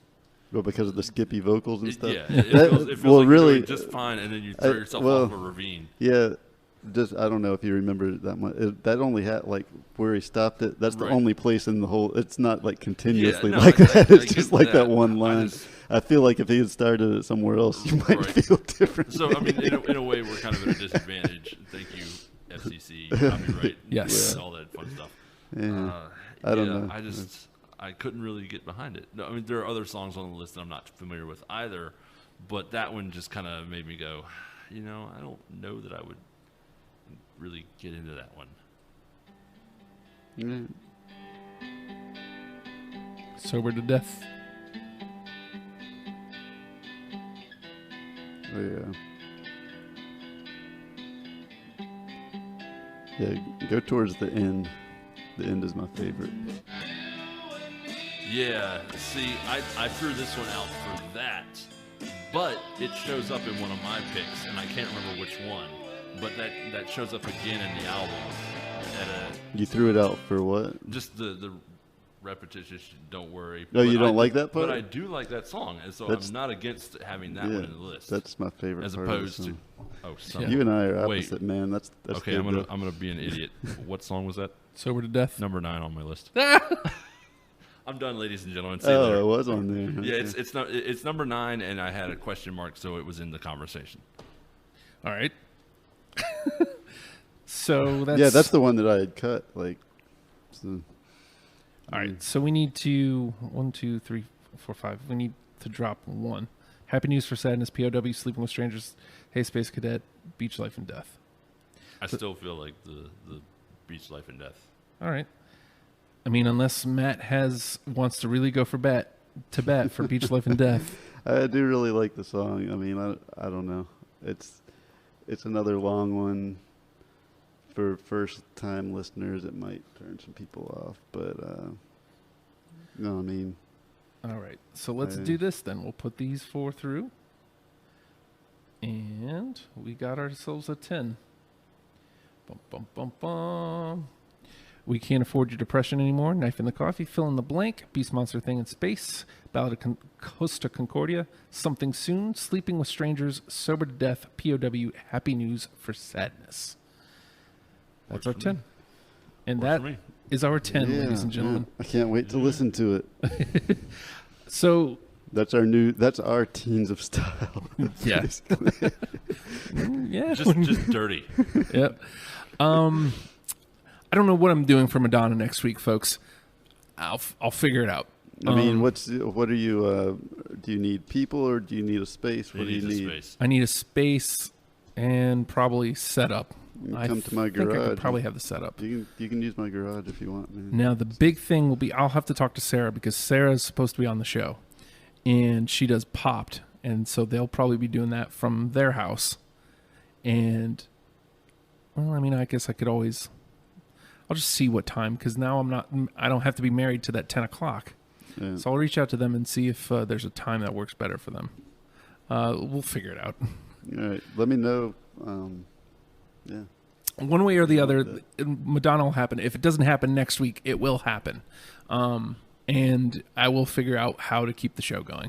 Well, because of the skippy vocals and stuff? Yeah, it feels well, like really, you're doing just fine, and then you throw yourself off a ravine. Yeah, just I don't know if you remember that much. That only had, like, where he stopped it, that's the Right. only place in the whole... It's not, like, continuously no, like that. I It's get just like that that. one line. I feel like if he had started it somewhere else, you might Right. feel different. So, I mean, in a way, we're kind of at a disadvantage. Thank you, FCC, copyright, Yes. and all that fun stuff. Yeah. I don't know. I couldn't really get behind it. No, I mean, there are other songs on the list that I'm not familiar with either, but that one just kind of made me go, you know, I don't know that I would really get into that one. Yeah. Sober to Death. Oh, yeah. Yeah, go towards the end. The end is my favorite. Yeah, see, I threw this one out for that, but it shows up in one of my picks, and I can't remember which one, but that shows up again in the album. You threw it out for what? Just the repetition, don't worry. No, you But don't like that part? But I do like that song, and so That's- I'm not against having that Yeah, one in the list. that's my favorite as part of the opposed to... song. Oh, son You of and a- I are Wait. opposite, man. That's Okay, good, I'm gonna though. I'm gonna be an idiot. What song was that? Sober to Death. Number 9 on my list. I'm done, ladies and gentlemen. See you Oh, later. it was on there. Yeah, Okay. it's number 9, and I had a question mark, so it was in the conversation. All right. So that's... Yeah, that's the one that I had cut. Like, so, All right, so we need to 1, 2, 3, 4, 5. We need to drop 1. Happy News for Sadness, POW, Sleeping with Strangers, Hey Space Cadet, Beach Life and Death. I still feel like the Beach Life and Death. All right. I mean, unless Matt wants to really go for bat for Beach Life and Death. I do really like the song. I mean, I don't know. It's another long one. For first-time listeners, it might turn some people off, but you know what I mean. All right, so let's do this then. We'll put these 4 through, and we got ourselves a 10. Bum, bum, bum, bum. We Can't Afford Your Depression Anymore, Knife in the Coffee, Fill in the Blank, Beast Monster Thing in Space, Ballad of Costa Concordia, Something Soon, Sleeping with Strangers, Sober to Death, POW, Happy News for Sadness. That's our 10. And Works that for me. is our 10, Yeah, ladies and gentlemen. yeah. I can't wait to listen to it. So, That's our Teens of Style. yeah. Yeah. Just dirty. Yep. I don't know what I'm doing for Madonna next week, folks. I'll figure it out. I mean, what are you? Do you need people or do you need a space? What do you need? Space. I need a space and probably setup. Come to my think I garage. could probably have the setup. You can use my garage if you want, man. Now, the big thing will be I'll have to talk to Sarah because Sarah's supposed to be on the show. And she does Popped. And so they'll probably be doing that from their house. And, well, I mean, I guess I could always... I'll just see what time because now I don't have to be married to that 10 o'clock. Yeah. So I'll reach out to them and see if there's a time that works better for them. We'll figure it out. All right. Let me know. Yeah. One way or the other, Madonna will happen. If it doesn't happen next week, it will happen. And I will figure out how to keep the show going.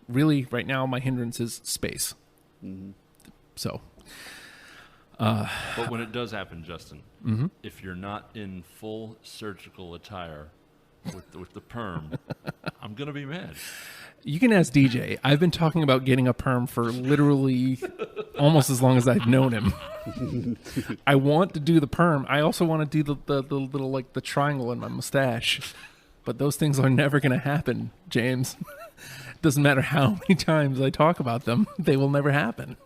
Really, right now, my hindrance is space. Mm-hmm. So. But when it does happen, Justin, Mm-hmm. if you're not in full surgical attire with the perm, I'm going to be mad. You can ask DJ. I've been talking about getting a perm for literally almost as long as I've known him. I want to do the perm. I also want to do the little, like, the triangle in my mustache. But those things are never going to happen, James. Doesn't matter how many times I talk about them. They will never happen.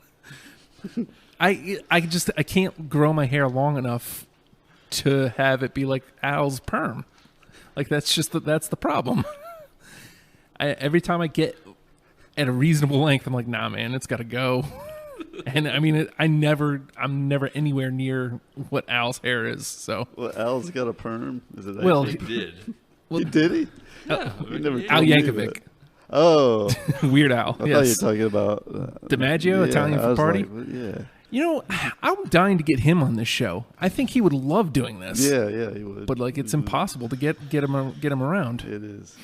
I can't grow my hair long enough to have it be like Al's perm. Like, that's the problem. Every time I get at a reasonable length, I'm like, nah, man, it's got to go. And I mean, I'm never anywhere near what Al's hair is. So, Well, Al's got a perm. Is it? Well, He did. he did he? Yeah. You never Yeah. Al told me Yankovic, that. Oh, Weird Al. I thought you Yes, were talking about DiMaggio, Italian I for was Party. like, well, yeah, You know, I'm dying to get him on this show. I think he would love doing this. yeah, he would. But like, it's impossible to get him around. It is.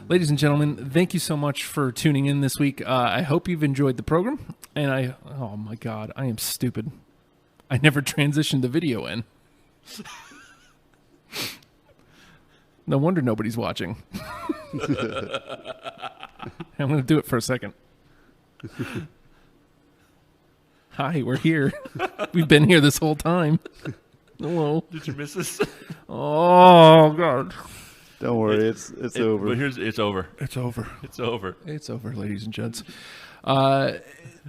Ladies and gentlemen, thank you so much for tuning in this week. I hope you've enjoyed the program. And oh my God, I am stupid. I never transitioned the video in. No wonder nobody's watching. I'm going to do it for a second. Hi, we're here. We've been here this whole time. Hello. Did you miss us? Oh, God. Don't worry, it's over. But it's over. It's over. It's over. It's over, ladies and gents.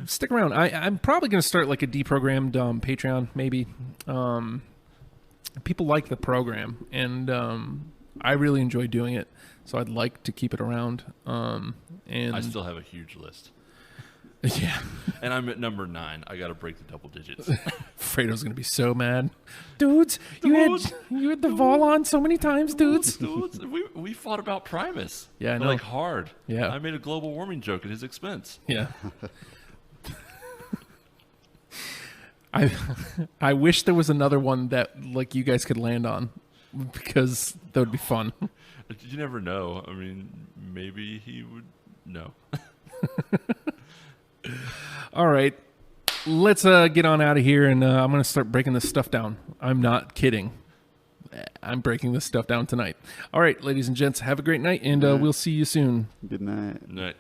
Stick around. I'm probably going to start like a deprogrammed Patreon, maybe. People like the program, and I really enjoy doing it, so I'd like to keep it around. And I still have a huge list. Yeah. And I'm at number 9. I got to break the double digits. Fredo's going to be so mad. Dudes, you had the Vol on so many times, dudes. Dudes, we fought about Primus. Yeah, I know. Like, hard. Yeah. I made a global warming joke at his expense. Yeah. I wish there was another one that like you guys could land on, because that would be fun. You never know. I mean, maybe he would know. All right. Let's get on out of here, and I'm going to start breaking this stuff down. I'm not kidding. I'm breaking this stuff down tonight. All right, ladies and gents, have a great night, and we'll see you soon. Good night. Night.